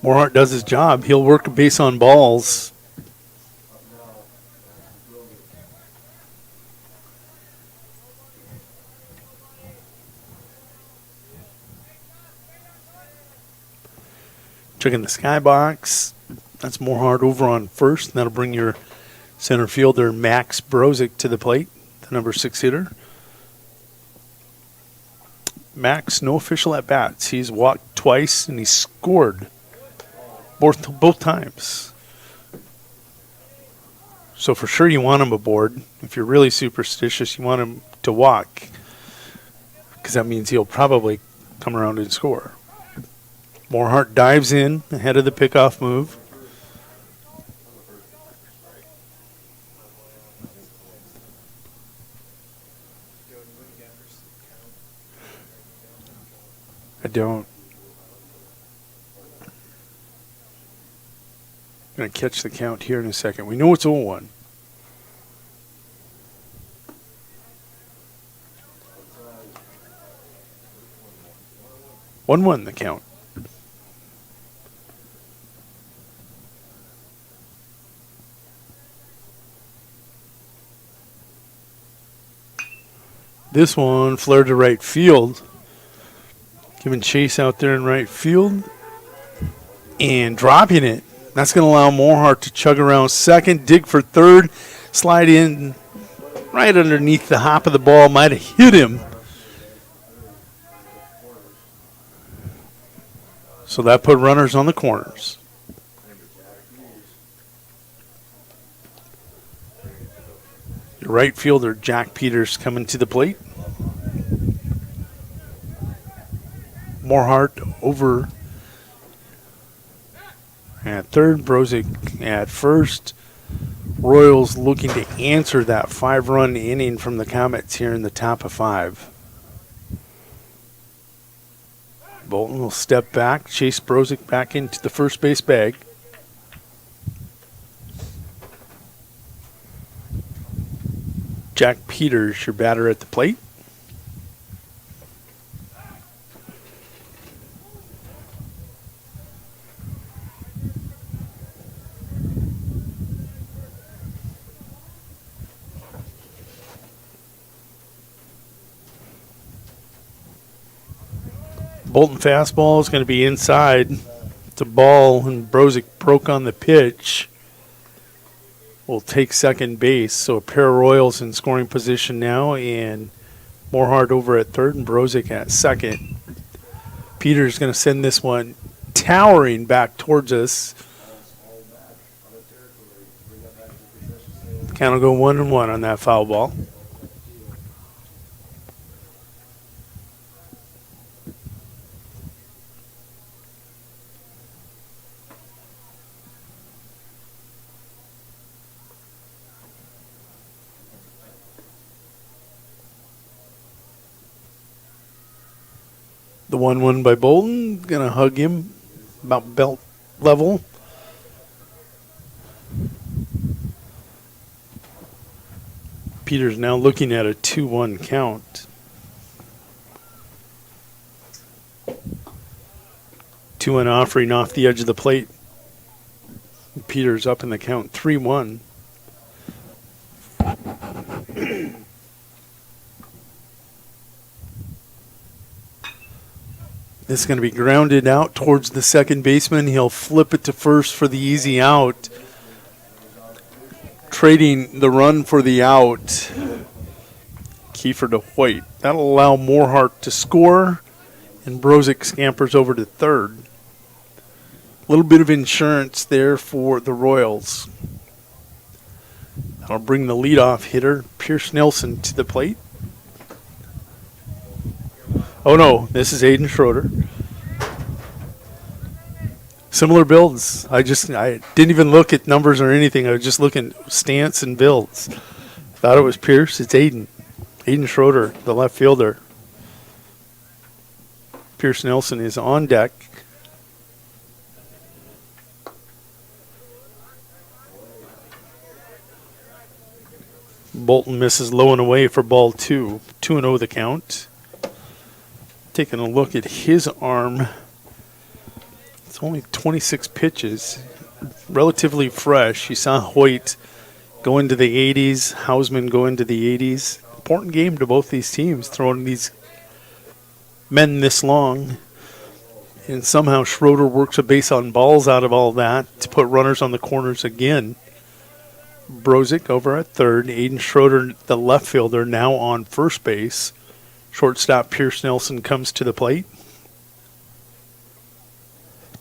Morehart does his job. He'll work a base on balls. Checking the skybox. That's Morehart over on first. That'll bring your center fielder Max Brozick to the plate, the number 6 hitter. Max, no official at bats. He's walked twice and he's scored both times. So for sure you want him aboard. If you're really superstitious, you want him to walk, because that means he'll probably come around and score. Morehart dives in ahead of the pickoff move. I don't. I'm going to catch the count here in a second. We know it's 0-1. One the count. This one flared to right field. Giving chase out there in right field. And dropping it. That's going to allow Morehart to chug around second, dig for third, slide in right underneath the hop of the ball. Might have hit him. So that put runners on the corners. Your right fielder, Jack Peters, coming to the plate. Morehart over at third, Brozick at first. Royals looking to answer that 5-run inning from the Comets here in the top of 5. Bolton will step back, chase Brozick back into the first base bag. Jack Peters, your batter at the plate. Bolton fastball is going to be inside. It's a ball, and Brozick broke on the pitch. Will take second base, so a pair of Royals in scoring position now, and Morehart over at third and Brozick at second. Peter's going to send this one towering back towards us. Count will go 1-1 on that foul ball. The 1-1 by Bolton. Going to hug him about belt level. Peters now looking at a 2-1 count. 2-1 offering off the edge of the plate. Peters up in the count 3-1. This is going to be grounded out towards the second baseman. He'll flip it to first for the easy out. Trading the run for the out. Kiefer to White. That'll allow Morehart to score, and Brozick scampers over to third. A little bit of insurance there for the Royals. That'll bring the leadoff hitter, Pierce Nelson, to the plate. Oh no, this is Aiden Schroeder. Similar builds. I didn't even look at numbers or anything. I was just looking stance and builds. Thought it was Pierce. It's Aiden. Aiden Schroeder, the left fielder. Pierce Nelson is on deck. Bolton misses low and away for ball 2. 2-0 the count. Taking a look at his arm. It's It's only 26 pitches, relatively fresh. You saw Hoyt go into the 80s, Hausman go into the 80s. Important game to both these teams, throwing these men this long. And somehow Schroeder works a base on balls out of all that to put runners on the corners again. Brozick over at third. Aiden Schroeder, the left fielder, now on first base. Shortstop Pierce Nelson comes to the plate.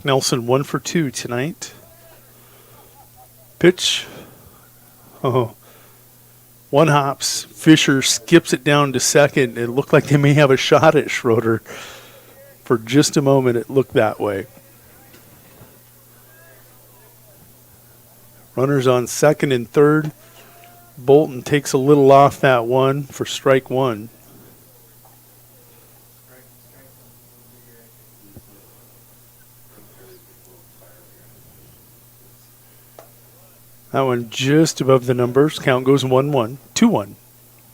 Nelson 1 for 2 tonight. Pitch. Oh. One hops. Fisher skips it down to second. It looked like they may have a shot at Schroeder. For just a moment, it looked that way. Runners on second and third. Bolton takes a little off that one for strike one. That one just above the numbers. Count goes 1-1. 2-1.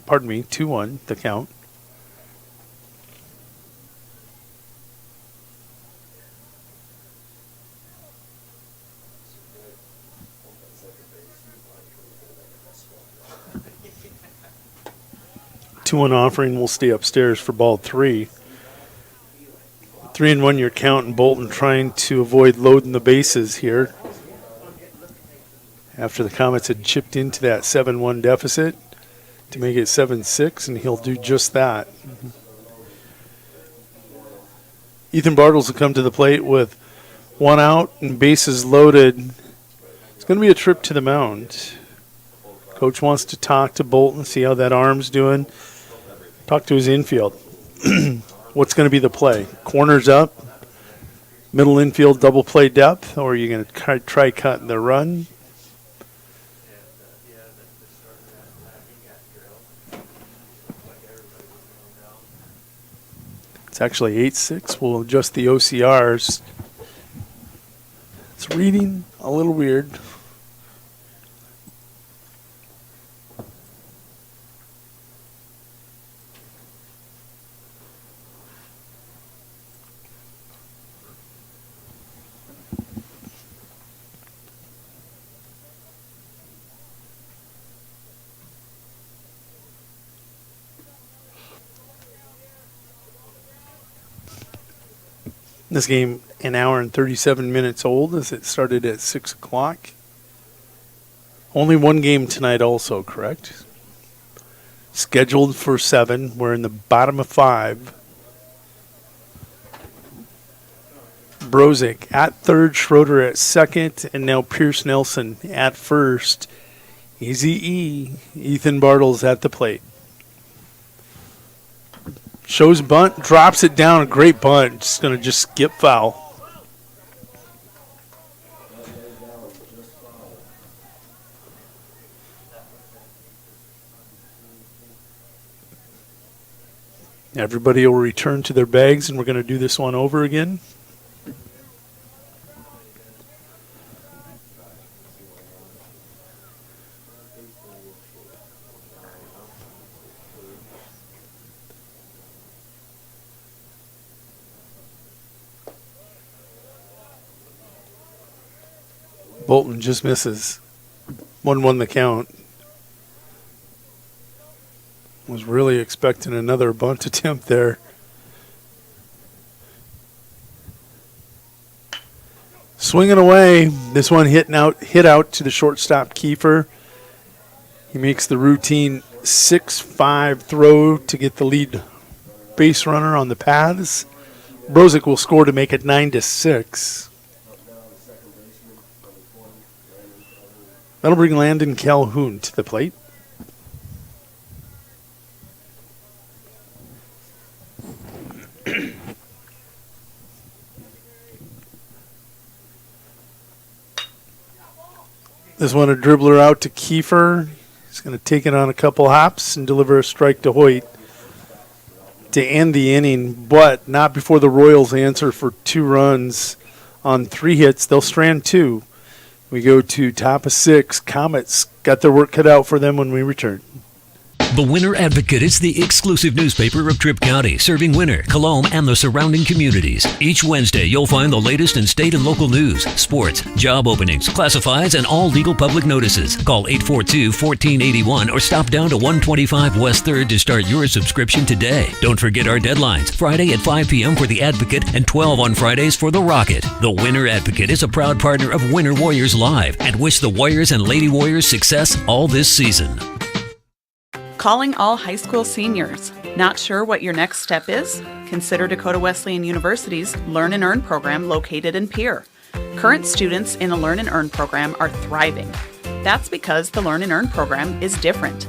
Pardon me, 2-1, the count. Two-one offering will stay upstairs for ball 3. 3-1 your count, and Bolton trying to avoid loading the bases here. After the Comets had chipped into that 7-1 deficit to make it 7-6, and he'll do just that. Ethan Bartles will come to the plate with one out and bases loaded. It's going to be a trip to the mound. Coach wants to talk to Bolton, see how that arm's doing. Talk to his infield. What's going to be the play? Corners up, middle infield double play depth, or are you going to try cutting the run? It's actually 8-6. We'll adjust the OCRs. It's reading a little weird. This game, an hour and 37 minutes old, as it started at 6 o'clock. Only one game tonight also, correct? Scheduled for 7. We're in the bottom of 5. Brozick at third, Schroeder at second, and now Pierce Nelson at first. Easy E. Ethan Bartles at the plate. Shows bunt, drops it down, a great bunt. Just going to just skip foul. Everybody will return to their bags, and we're going to do this one over again. Bolton just misses. 1-1 the count. Was really expecting another bunt attempt there. Swinging away. This one hit out to the shortstop Kiefer. He makes the routine 6-5 throw to get the lead base runner on the paths. Brozick will score to make it 9-6. That'll bring Landon Calhoun to the plate. This one a dribbler out to Kiefer. He's going to take it on a couple hops and deliver a strike to Hoyt to end the inning, but not before the Royals answer for 2 runs on 3 hits. They'll strand 2. We go to top of 6. Comets got their work cut out for them when we return. The Winter Advocate is the exclusive newspaper of Tripp County, serving Winter, Colome, and the surrounding communities. Each Wednesday, you'll find the latest in state and local news, sports, job openings, classifieds, and all legal public notices. Call 842-1481 or stop down to 125 West 3rd to start your subscription today. Don't forget our deadlines, Friday at 5 p.m. for The Advocate and 12 on Fridays for The Rocket. The Winter Advocate is a proud partner of Winter Warriors Live and wish the Warriors and Lady Warriors success all this season. Calling all high school seniors. Not sure what your next step is? Consider Dakota Wesleyan University's Learn and Earn program located in Pierre. Current students in the Learn and Earn program are thriving. That's because the Learn and Earn program is different.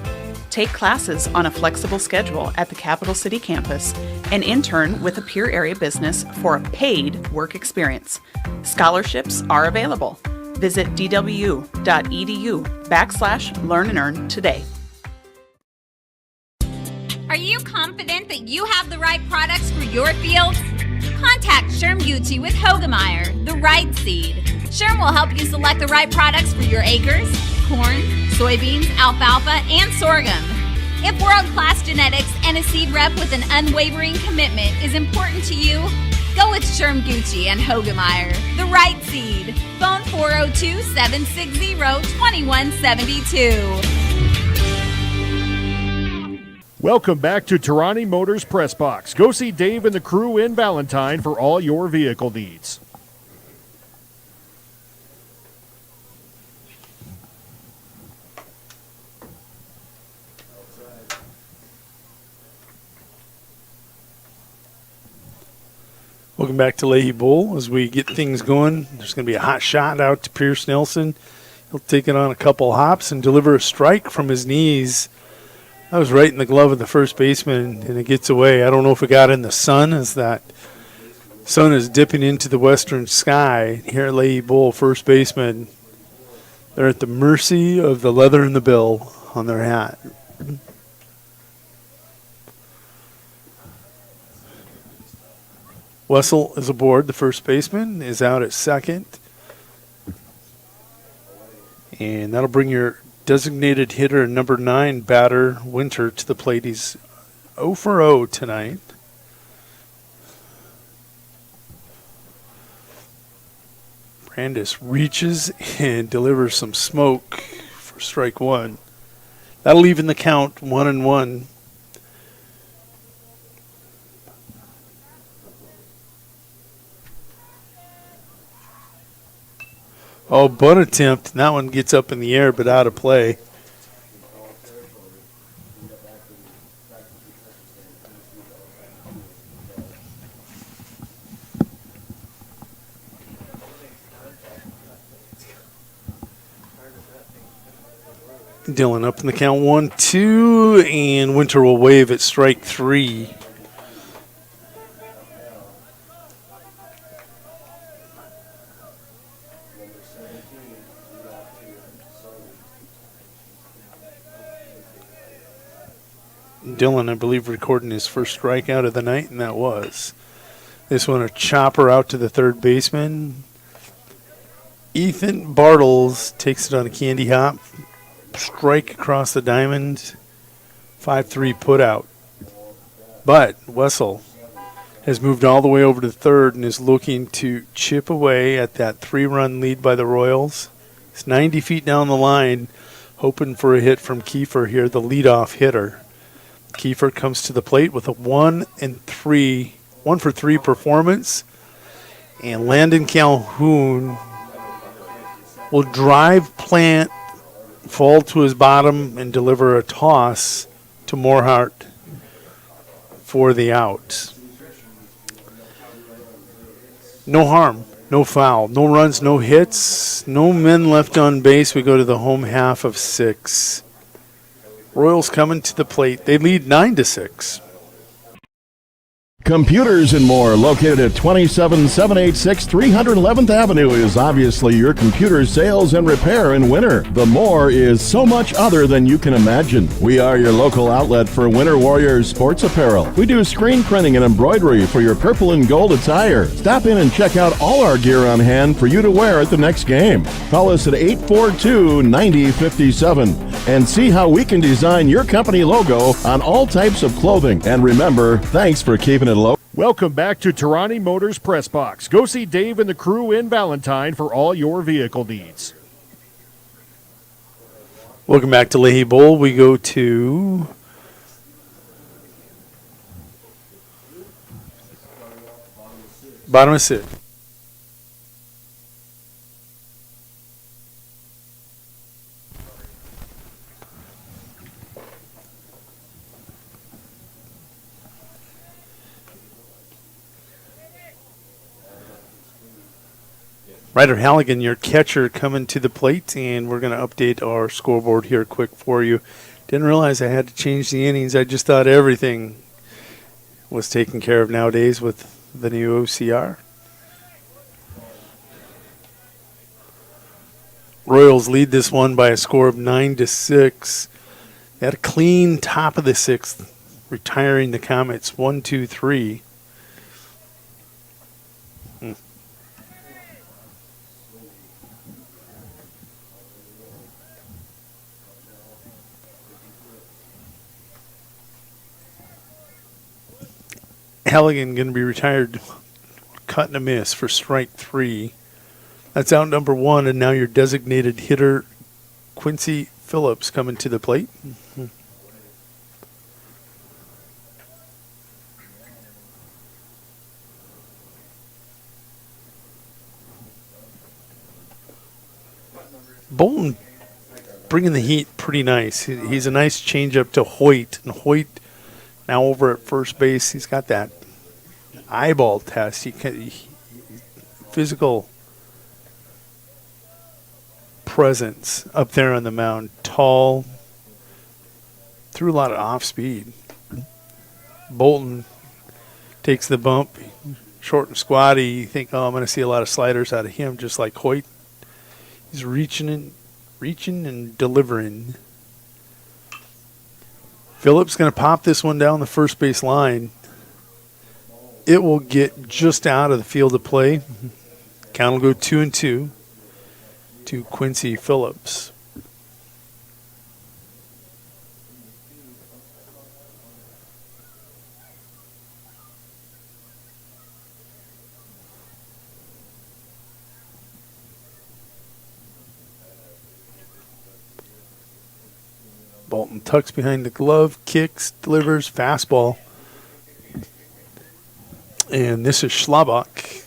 Take classes on a flexible schedule at the Capital City campus and intern with a Pierre area business for a paid work experience. Scholarships are available. Visit dwu.edu/Learn and Earn today. Are you confident that you have the right products for your fields? Contact Sherm Gucci with Hogemeyer, the right seed. Sherm will help you select the right products for your acres, corn, soybeans, alfalfa, and sorghum. If world-class genetics and a seed rep with an unwavering commitment is important to you, go with Sherm Gucci and Hogemeyer, the right seed. Phone 402-760-2172. Welcome back to Tarani Motors Press Box. Go see Dave and the crew in Valentine for all your vehicle needs. Welcome back to Leahy Bowl. As we get things going, there's going to be a hot shot out to Pierce Nelson. He'll take it on a couple hops and deliver a strike from his knees. That was right in the glove of the first baseman, and it gets away. I don't know if it got in the sun, as that sun is dipping into the western sky. Here at Leahy Bowl, first baseman, they're at the mercy of the leather in the bill on their hat. Wessel is aboard. The first baseman is out at second. And that'll bring your designated hitter, number 9 batter, Winter, to the plate. He's 0 for 0 tonight. Brandis reaches and delivers some smoke for strike one. That'll even the count 1-1. Oh, bunt attempt. That one gets up in the air but out of play. Dillon up in the count 1-2, and Winter will wave at strike 3. Dillon, I believe, recording his first strikeout of the night, and that was. This one, a chopper out to the third baseman. Ethan Bartles takes it on a candy hop. Strike across the diamond. 5-3 put out. But Wessel has moved all the way over to third and is looking to chip away at that 3-run lead by the Royals. It's 90 feet down the line, hoping for a hit from Kiefer here, the leadoff hitter. Kiefer comes to the plate with a 1 for 3 performance. And Landon Calhoun will drive plant, fall to his bottom, and deliver a toss to Morehart for the out. No harm, no foul, no runs, no hits, no men left on base. We go to the home half of 6. Royals coming to the plate. They lead 9-6. Computers and More, located at 27786 311th Avenue, is obviously your computer sales and repair in winter. The More is so much other than you can imagine. We are your local outlet for Winter Warriors sports apparel. We do screen printing and embroidery for your purple and gold attire. Stop in and check out all our gear on hand for you to wear at the next game. Call us at 842-9057 and see how we can design your company logo on all types of clothing. And remember, thanks for keeping it low. Welcome back to Tarani Motors Press Box. Go see Dave and the crew in Valentine for all your vehicle needs. Welcome back to Leahy Bowl. We go to bottom of six. Ryder Halligan, your catcher, coming to the plate, and we're going to update our scoreboard here quick for you. Didn't realize I had to change the innings. I just thought everything was taken care of nowadays with the new OCR. Royals lead this one by a score of 9-6. They had a clean top of the sixth, retiring the Comets 1-2-3. Halligan going to be retired, cut and a miss for strike 3. That's out number 1, and now your designated hitter, Quincy Phillips, coming to the plate. Bolton bringing the heat pretty nice. He's a nice changeup to Hoyt, and Hoyt now over at first base. He's got that eyeball test. Physical presence up there on the mound. Tall. Threw a lot of off speed. Bolton takes the bump. Short and squatty. You think, oh, I'm going to see a lot of sliders out of him, just like Hoyt. He's reaching and delivering. Phillips going to pop this one down the first base line. It will get just out of the field of play. Count will go 2-2 to Quincy Phillips. Bolton tucks behind the glove, kicks, delivers, fastball. And this is Schlabach.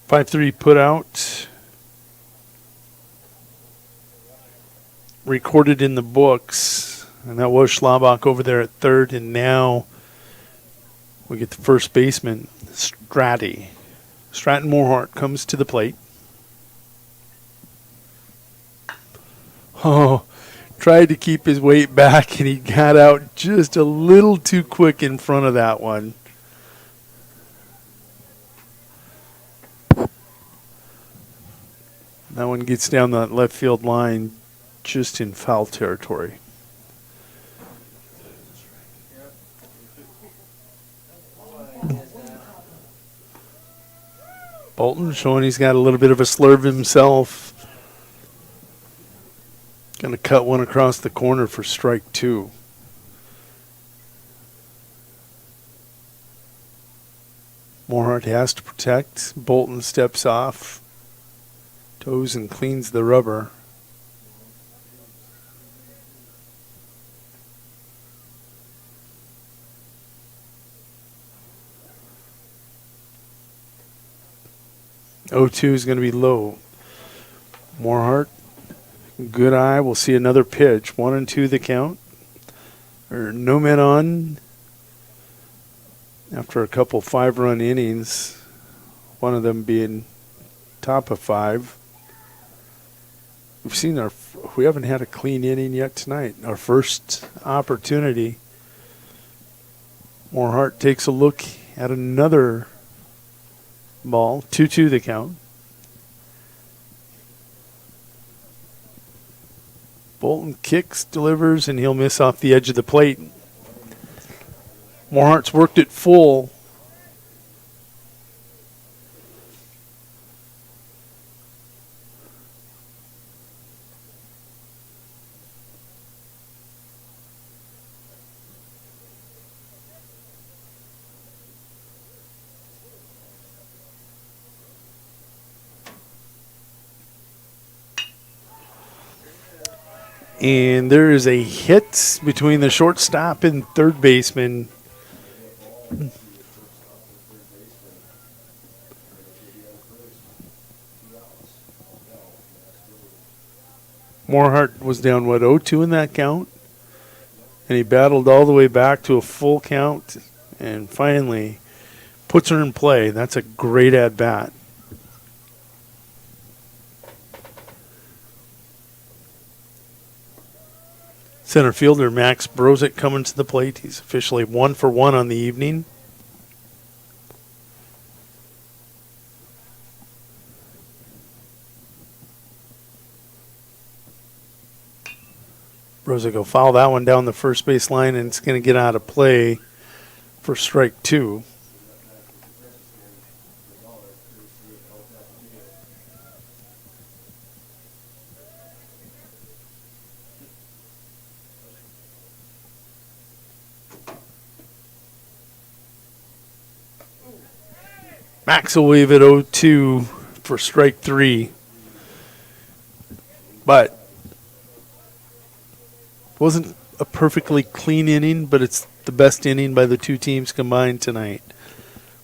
5-3 put out. Recorded in the books. And that was Schlabach over there at third. And now we get the first baseman, Stratton Morehart comes to the plate. Oh, tried to keep his weight back, and he got out just a little too quick in front of that one. That one gets down that left field line just in foul territory. Bolton showing he's got a little bit of a slurve himself. Going to cut one across the corner for strike 2. Morehart has to protect. Bolton steps off, toes and cleans the rubber. (0-2) is going to be low. Morehart, good eye. We'll see another pitch. 1-2 the count. No men on after a couple 5-run innings, one of them being top of 5. we haven't had a clean inning yet tonight. Our first opportunity. Morehart takes a look at another ball. 2-2 the count. Bolton kicks, delivers, and he'll miss off the edge of the plate. Morehart's worked it full. And there is a hit between the shortstop and third baseman. Morehart was down, 0-2 in that count. And he battled all the way back to a full count and finally puts her in play. That's a great at-bat. Center fielder Max Brozick coming to the plate. He's officially 1 for 1 on the evening. Brozick will foul that one down the first base line, and it's going to get out of play for strike 2. Max will wave at 0-2 for strike 3. But wasn't a perfectly clean inning, but it's the best inning by the two teams combined tonight.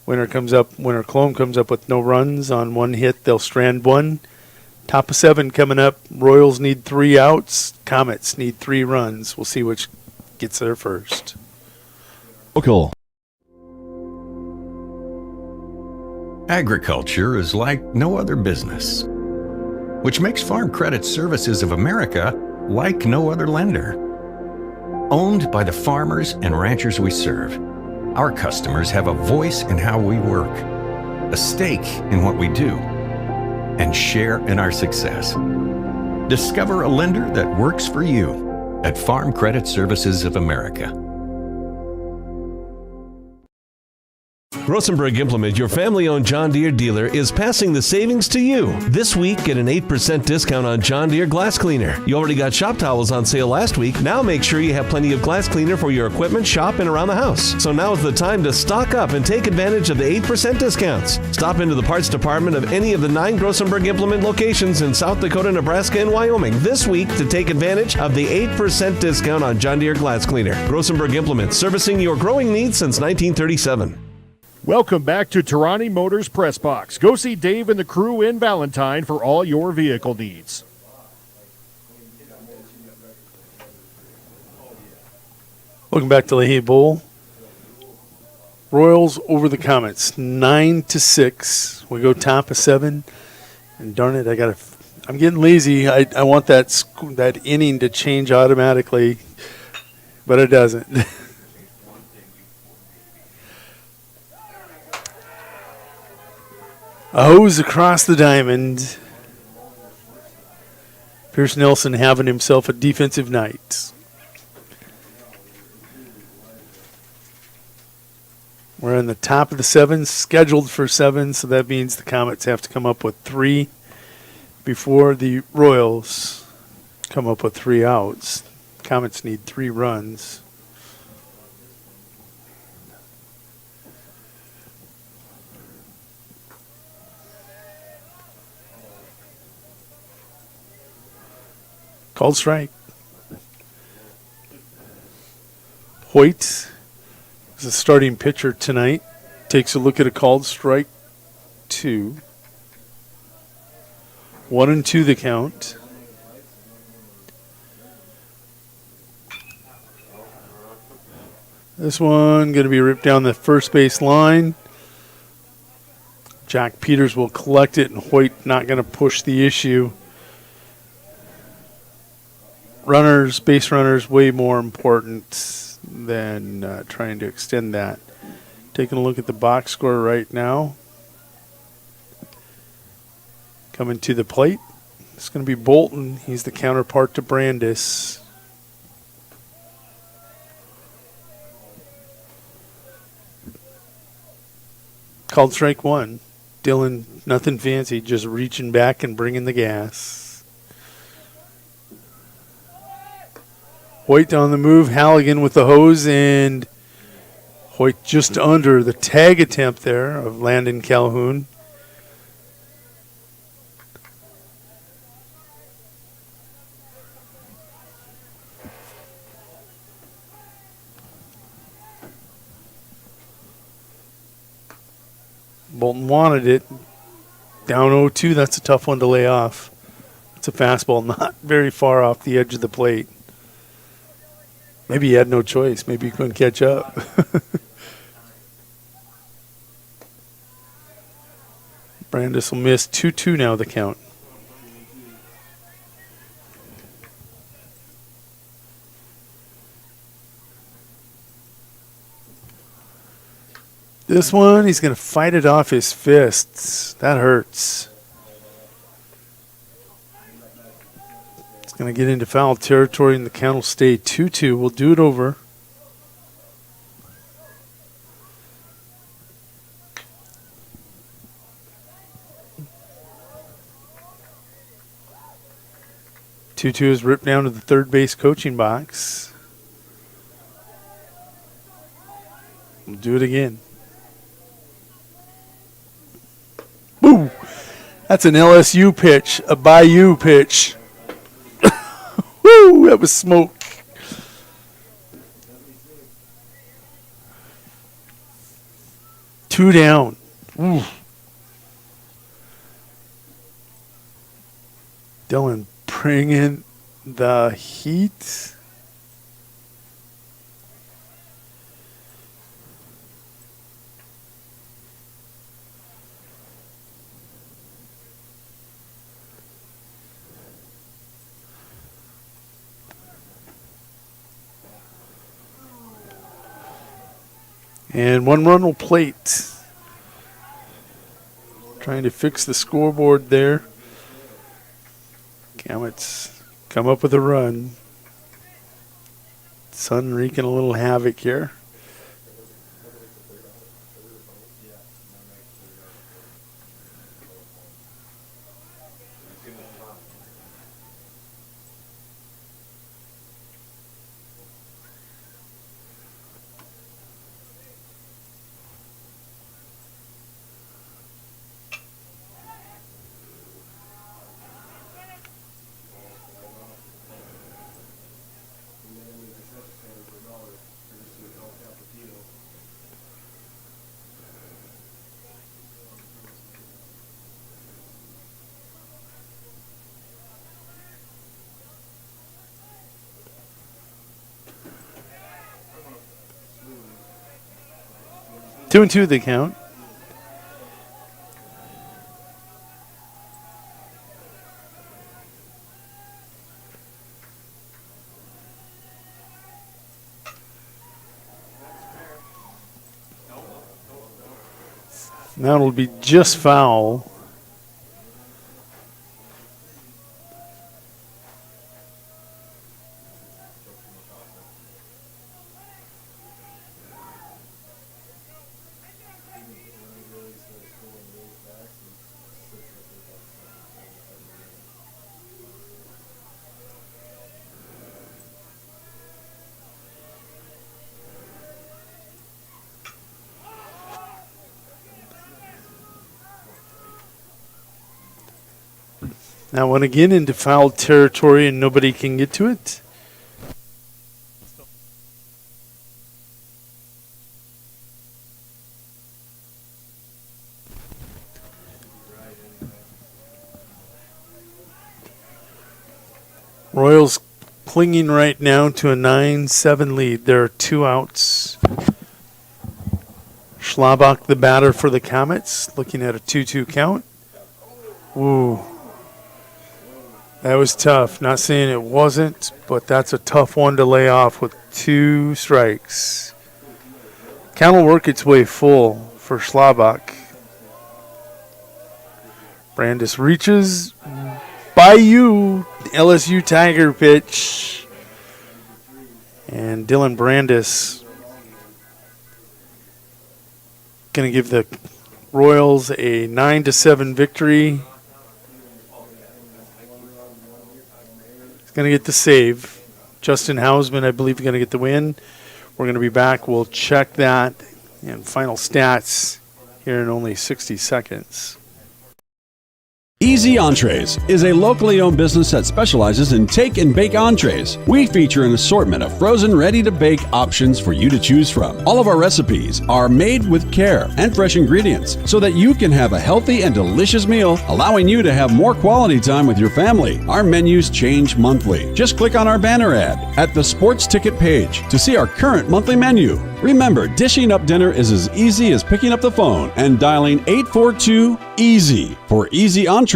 Winner Colome comes up with no runs on one hit. They'll strand one. Top of 7 coming up. Royals need 3 outs. Comets need 3 runs. We'll see which gets there first. Local. Agriculture is like no other business, which makes Farm Credit Services of America like no other lender. Owned by the farmers and ranchers we serve, our customers have a voice in how we work, a stake in what we do, and share in our success. Discover a lender that works for you at Farm Credit Services of America. Rosenberg Implement, your family-owned John Deere dealer, is passing the savings to you. This week, get an 8% discount on John Deere glass cleaner. You already got shop towels on sale last week. Now make sure you have plenty of glass cleaner for your equipment, shop, and around the house. So now is the time to stock up and take advantage of the 8% discounts. Stop into the parts department of any of the 9 Rosenberg Implement locations in South Dakota, Nebraska, and Wyoming this week to take advantage of the 8% discount on John Deere glass cleaner. Rosenberg Implement, servicing your growing needs since 1937. Welcome back to Tarani Motors Press Box. Go see Dave and the crew in Valentine for all your vehicle needs. Welcome back to Leahy Bowl. Royals over the Comets, 9-6. We go top of 7, and darn it, I'm getting lazy. I want that inning to change automatically, but it doesn't. A hose across the diamond. Pierce Nelson having himself a defensive night. We're in the top of the 7, scheduled for 7, so that means the Comets have to come up with 3 before the Royals come up with 3 outs. Comets need 3 runs. Called strike. Hoyt is the starting pitcher tonight. Takes a look at a called strike 2. 1-2 the count. This one going to be ripped down the first base line. Jack Peters will collect it, and Hoyt not going to push the issue. runners, base runners, way more important than trying to extend that. Taking a look at the box score right now. Coming to the plate, it's going to be Bolton. He's the counterpart to Brandis. Called strike one. Dylan, nothing fancy, just reaching back and bringing the gas. Hoyt on the move. Halligan with the hose, and Hoyt just under the tag attempt there of Landon Calhoun. Bolton wanted it. Down 0-2, that's a tough one to lay off. It's a fastball not very far off the edge of the plate. Maybe he had no choice. Maybe he couldn't catch up. Brandis will miss 2-2 now, the count. This one, he's going to fight it off his fists. That hurts. It's going to get into foul territory, and the count will stay 2-2. We'll do it over. Two is ripped down to the third base coaching box. We'll do it again. Woo! That's an LSU pitch, a Bayou pitch. Woo! That was smoke. Two down. Ooh. Dylan bringing the heat. And one run will plate. Trying to fix the scoreboard there. Comets come up with a run. Sun wreaking a little havoc here. Two and two, the count. Now it'll be just foul. Now one again into foul territory and nobody can get to it. Royals clinging right now to a 9-7 lead. There are 2 outs. Schlabach, the batter for the Comets, looking at a 2-2 count. Ooh. That was tough. Not saying it wasn't, but that's a tough one to lay off with 2 strikes. Count will work its way full for Schlabach. Brandis reaches. Bayou, the LSU Tiger pitch. And Dylan Brandis going to give the Royals a 9-7 victory. He's going to get the save. Justin Hausman, I believe, is going to get the win. We're going to be back. We'll check that and final stats here in only 60 seconds. Easy Entrees is a locally owned business that specializes in take and bake entrees. We feature an assortment of frozen, ready-to-bake options for you to choose from. All of our recipes are made with care and fresh ingredients so that you can have a healthy and delicious meal, allowing you to have more quality time with your family. Our menus change monthly. Just click on our banner ad at the sports ticket page to see our current monthly menu. Remember, dishing up dinner is as easy as picking up the phone and dialing 842-EASY for Easy Entrees.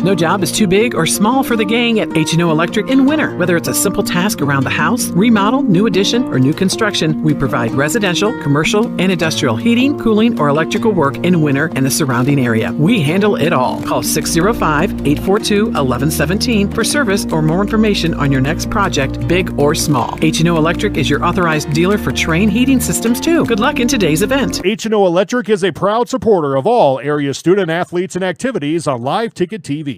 No job is too big or small for the gang at H&O Electric in winter. Whether it's a simple task around the house, remodel, new addition, or new construction, we provide residential, commercial, and industrial heating, cooling, or electrical work in winter and the surrounding area. We handle it all. Call 605-842-1117 for service or more information on your next project, big or small. H&O Electric is your authorized dealer for Trane heating systems too. Good luck in today's event. H&O Electric is a proud supporter of all area student athletes and activities on Live Ticket TV.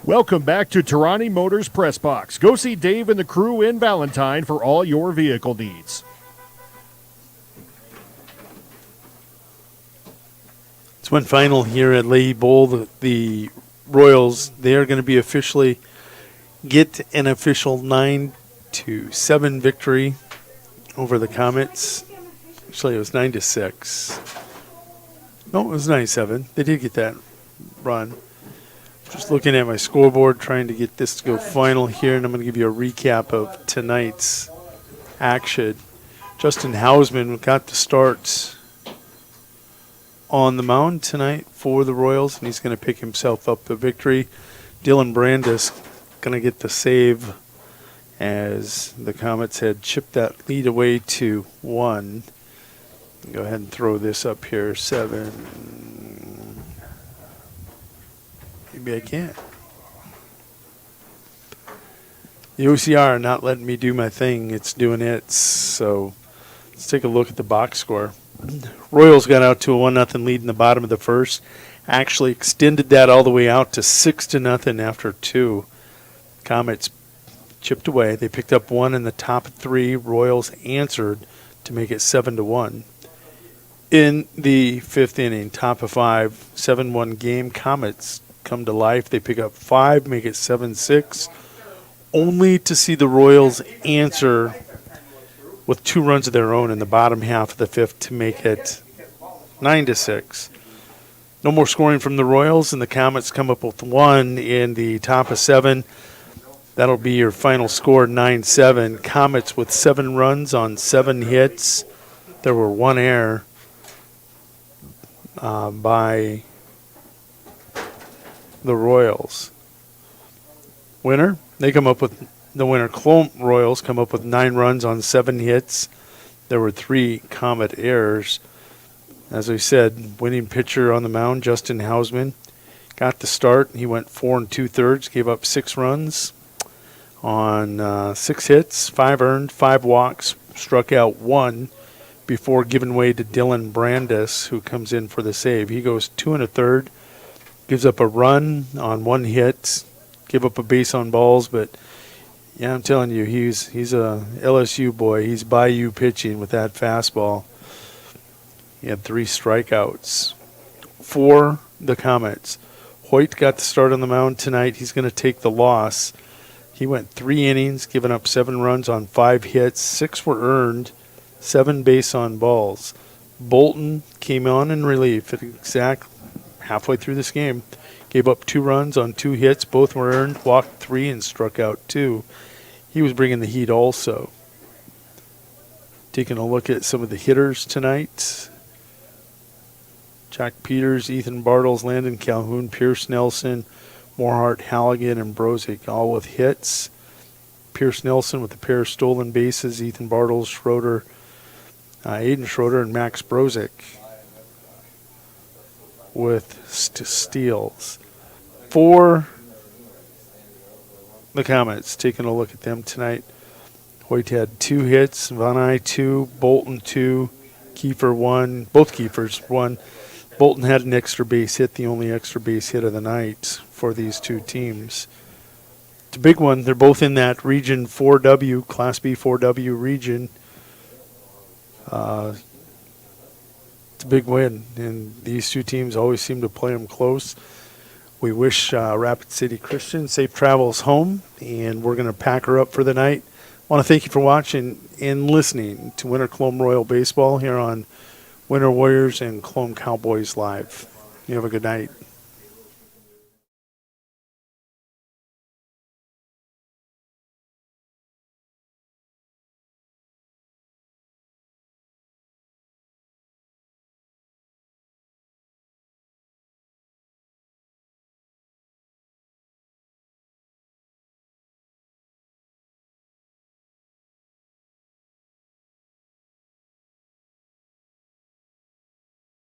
Welcome back to Tarani Motors Press Box. Go see Dave and the crew in Valentine for all your vehicle needs. It's one final here at Leahy Bowl. The Royals, they are going to be officially get an official 9-7 victory over the Comets. Actually, it was 9-6. No, it was 9-7. They did get that run. Just looking at my scoreboard, trying to get this to go final here, and I'm going to give you a recap of tonight's action. Justin Hausman got the start on the mound tonight for the Royals, and he's going to pick himself up the victory. Dylan Brandis going to get the save as the Comets had chipped that lead away to 1. Go ahead and throw this up here, 7. Maybe I can't. The OCR not letting me do my thing. It's doing it. So let's take a look at the box score. Royals got out to a 1-0 lead in the bottom of the first. Actually extended that all the way out to 6-0 after 2. Comets chipped away. They picked up 1 in the top 3. Royals answered to make it 7-1. In the 5th inning, top of 5, 7-1 game. Comets come to life. They pick up 5, make it 7-6, only to see the Royals answer with 2 runs of their own in the bottom half of the 5th to make it 9-6. No more scoring from the Royals, and the Comets come up with 1 in the top of 7. That'll be your final score, 9-7. Comets with 7 runs on 7 hits. There were 1 error by the Royals. Winner, they come up with the winner. Colome Royals come up with 9 runs on 7 hits. There were 3 Comet errors. As I said, winning pitcher on the mound, Justin Hausman, got the start. He went 4 2/3, gave up 6 runs on 6 hits, 5 earned, 5 walks, struck out 1 before giving way to Dylan Brandis, who comes in for the save. He goes 2 1/3. Gives up a run on 1 hit, give up a base on balls, but yeah, I'm telling you, he's a LSU boy. He's Bayou pitching with that fastball. He had 3 strikeouts for the Comets. Hoyt got the start on the mound tonight. He's going to take the loss. He went 3 innings, giving up 7 runs on 5 hits. 6 were earned, 7 base on balls. Bolton came on in relief at exactly halfway through this game. Gave up 2 runs on 2 hits. Both were earned, walked 3, and struck out 2. He was bringing the heat also. Taking a look at some of the hitters tonight. Jack Peters, Ethan Bartles, Landon Calhoun, Pierce Nelson, Morehart, Halligan, and Brozick, all with hits. Pierce Nelson with a pair of stolen bases. Ethan Bartles, Schroeder, Aiden Schroeder, and Max Brozick with steals. For the Comets, taking a look at them tonight. Hoyt had 2 hits, Van Eye 2, Bolton 2, Kiefer 1, both Kiefers 1. Bolton had an extra base hit, the only extra base hit of the night for these two teams. It's a big one. They're both in that Region 4W, Class B 4W region. It's a big win, and these two teams always seem to play them close. We wish Rapid City Christian safe travels home, and we're going to pack her up for the night. I want to thank you for watching and listening to Winter Colome Royal Baseball here on Winter Warriors and Colome Cowboys Live. You have a good night.